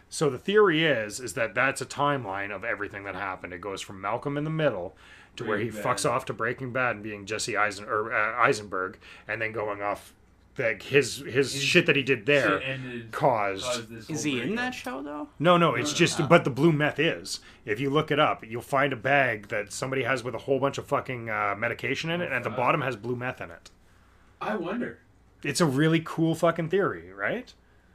So the theory is that that's a timeline of everything that happened. It goes from Malcolm in the Middle to where he fucks off to Breaking Bad and being Jesse Eisenberg, and then going off like his shit that he did there caused. Is he in that show though? No, it's just but the blue meth is. If you look it up, you'll find a bag that somebody has with a whole bunch of fucking medication in it, and at the bottom has blue meth in it. I wonder. It's a really cool fucking theory, right?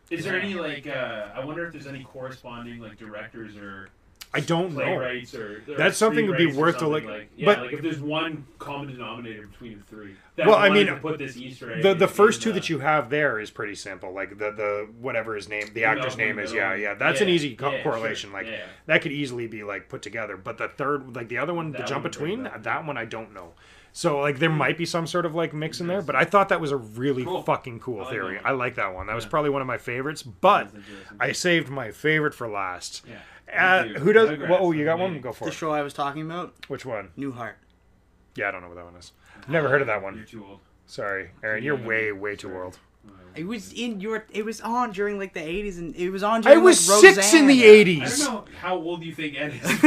Is there any like? I wonder if there's any corresponding like directors or I don't know. Playwrights or that's something would be worth to like but like if there's one common denominator between the 3. Well, I mean, to put this Easter egg the first 2 that you have there is pretty simple. Like the whatever his name, the actor's name is. Yeah, that's an easy correlation. Sure. Like that could easily be like put together. But the third, like the other one, the jump between, that one I don't know. So like there might be some sort of like mix in there, but I thought that was a really fucking cool theory. I like that one. That was probably one of my favorites. But I saved my favorite for last. Who does? Well, you got one? Go for it. The show I was talking about. Which one? Newhart. Yeah, I don't know what that one is. Never heard of that one. You're too old. Sorry, Aaron. You're way too old. It was It was on during like the 80s, and it was on. I During, was like, 6 in the Roseanne. I 80s. don't know how old you think Ed is.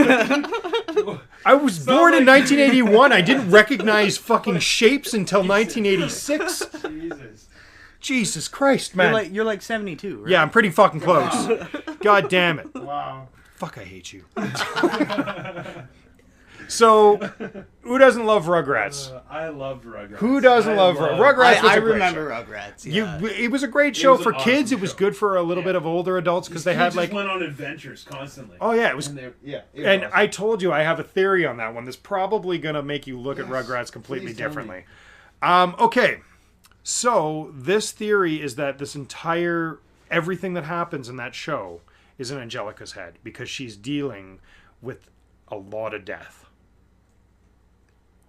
I was So, born in like- 1981. I didn't recognize fucking shapes until 1986. Jesus. Jesus Christ, man. You're like 72, right? Yeah, I'm pretty fucking close. God damn it. Wow. Fuck, I hate you. So, who doesn't love Rugrats? I loved Rugrats. Who doesn't love Rugrats? Was I a great remember show. Rugrats. Yeah. It was a great show was for an awesome kids. It was show. good for a little Yeah. bit of older adults because they He had just like, went on adventures constantly. oh yeah, it was. And it was And awesome. I told you I have a theory on that one. That's probably gonna make you look at Yes, Rugrats completely please tell me. differently. Okay, so this theory is that everything that happens in that show is in Angelica's head because she's dealing with a lot of death.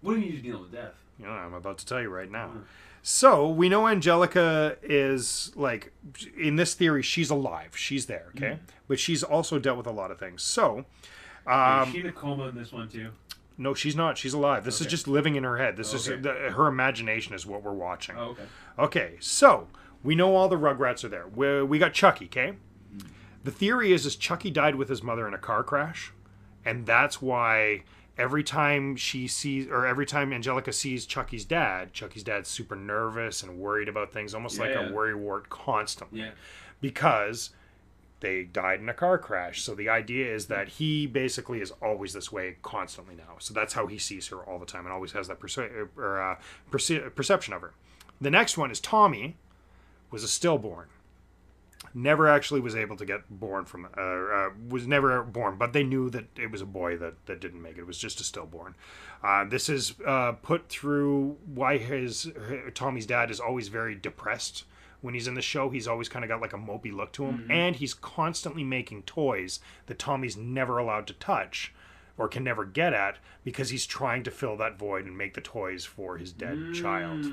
What do you mean you're dealing with death? You know, I'm about to tell you right now. So we know Angelica is like, in this theory, she's alive. She's there, okay? But she's also dealt with a lot of things. So, Is she in a coma in this one too? no, she's not. She's alive. This is Okay. just living in her head. This is Okay. her imagination is what we're watching. Oh, okay. Okay, so we know all the Rugrats are there. We got Chucky, okay? The theory is Chucky died with his mother in a car crash, and that's why every time Angelica sees Chucky's dad's super nervous and worried about things, almost like a Yeah. worrywart constantly, Yeah. because they died in a car crash. So the idea is that he basically is always this way constantly now. So that's how he sees her all the time and always has that perception of her. The next one is Tommy, was a stillborn. Never actually was able to get born from, was never born, but they knew that it was a boy that didn't make it. It was just a stillborn. This is put through why Tommy's dad is always very depressed when he's in the show. He's always kind of got like a mopey look to him, and he's constantly making toys that Tommy's never allowed to touch or can never get at because he's trying to fill that void and make the toys for his dead child.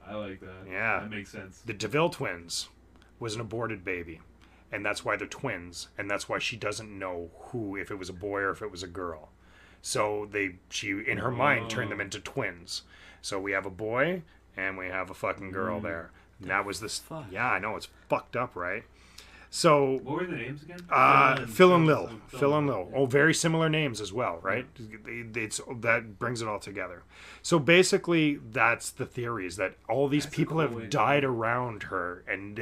I like that. Yeah. That makes sense. The DeVille twins was an aborted baby, and that's why they're twins, and that's why she doesn't know if it was a boy or if it was a girl. So she in her mind turned them into twins. So we have a boy and we have a fucking girl there. And that was this. Fuck. Yeah, I know, it's fucked up, right? So What were the names again? Phil and Lil. Oh, very similar names as well, right? That brings it all together. So basically, that's the theory: is that all these people cool way have to died around her, and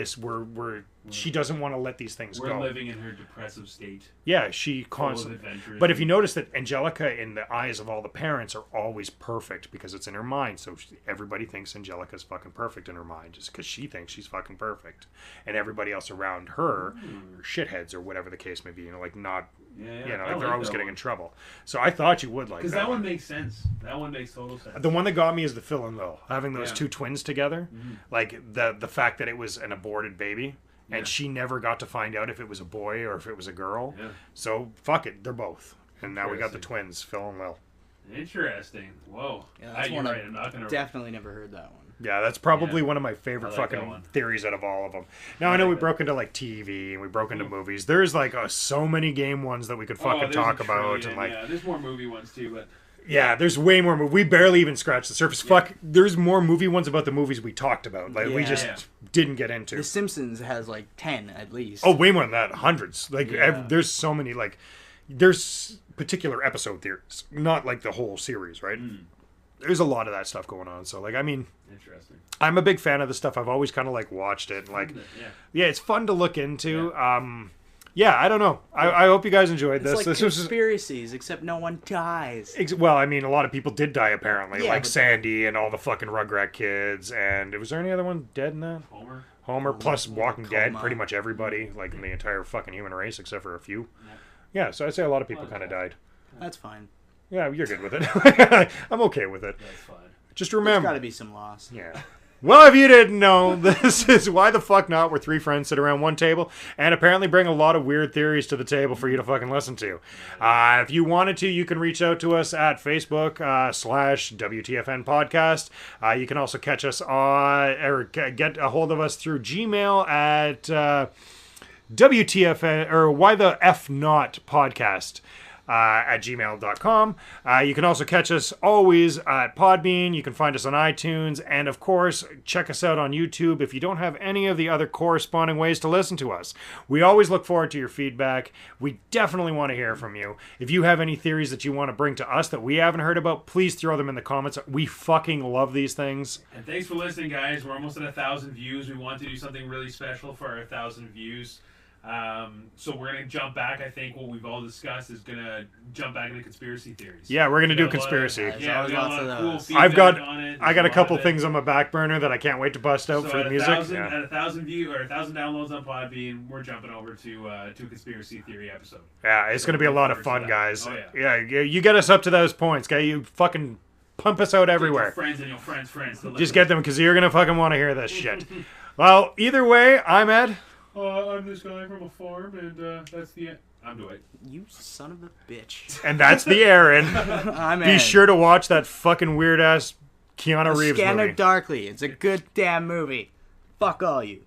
she doesn't want to let these things We're go. living in her depressive state. Yeah, she Full of constantly. adventures. But if you notice that Angelica, in the eyes of all the parents, are always perfect because it's in her mind. So everybody thinks Angelica's fucking perfect in her mind just because she thinks she's fucking perfect, and everybody else around her are shitheads or whatever the case may be. Like not, Yeah, I like they're like always that getting one. in trouble. So I thought you would like Because that that one makes sense. That one makes total sense. The one that got me is the Phil and Lil, having those Yeah. two twins together, like the fact that it was an aborted baby. And Yeah. she never got to find out if it was a boy or if it was a girl. Yeah. So fuck it, they're both. And now we got the Interesting. twins, Phil and Lil. Interesting. Whoa. Yeah, that's You're one right. I've I'm not gonna. Definitely never heard that one. Yeah, that's probably Yeah. one of my favorite I like that fucking one. theories out of all of them. Now I know like we that. broke into like TV and we broke into movies. There's like so many game ones that we could fucking there's talk a about, trillion, and like yeah, there's more movie ones too, but yeah, there's way more. We barely even scratched the surface. Fuck, there's more movie ones about the movies we talked about. Like we Yeah. just Yeah. didn't get into. The Simpsons has like 10 at least. Oh, way more than that. Hundreds. Like Yeah. there's so many. Like there's particular episode theories, not like the whole series, right? There's a lot of that stuff going on. So like, I mean, interesting. I'm a big fan of the stuff. I've always kind of like watched it. Like, Yeah. yeah, it's fun to look into. Yeah, I don't know. I hope you guys enjoyed It's this. like This was conspiracies, except no one dies. well, I mean, a lot of people did die apparently, Yeah, like but- Sandy and all the fucking Rugrat kids. And was there any other one dead in that? Homer plus Walking Dead, Coma. pretty much everybody, like in the entire fucking human race, except for a few. Yeah, so I'd say a lot of people kind of died. That's fine. Yeah, you're good with it. I'm okay with it. That's fine. Just There's remember. got to be some loss. Yeah. Well, if you didn't know, this is Why the Fuck Not, where three friends sit around one table and apparently bring a lot of weird theories to the table for you to fucking listen to. If you wanted to, you can reach out to us at Facebook /WTFN podcast. You can also catch us or get a hold of us through Gmail at WTFN or Why the F Not podcast. at gmail.com. You can also catch us always at Podbean. You can find us on iTunes. And, of course, check us out on YouTube if you don't have any of the other corresponding ways to listen to us. We always look forward to your feedback. We definitely want to hear from you. If you have any theories that you want to bring to us that we haven't heard about, please throw them in the comments. We fucking love these things. And thanks for listening, guys. We're almost at 1,000 views. We want to do something really special for our 1,000 views. So we're gonna jump back. I think what we've all discussed is gonna jump back into conspiracy theories. Yeah, we're gonna do conspiracy. Yeah, we got a lot of cool feedback on it. I got a couple things on my back burner that I can't wait to bust out for the music. At 1,000 views or 1,000 downloads on Podbean, we're jumping over to a conspiracy theory episode. Yeah, it's gonna be a lot of fun, guys. Oh, yeah. You get us up to those points, guys. You fucking pump us out everywhere. Your friends and your friends. Just get them because you're gonna fucking want to hear this shit. Well, either way, I'm Ed. I'm this guy from a farm, and that's the end. I'm Dwight. You son of a bitch. And that's the Aaron. I'm Be Ed. sure to watch that fucking weird ass Keanu Reeves Scanner movie. Darkly. It's a good damn movie. Fuck all you.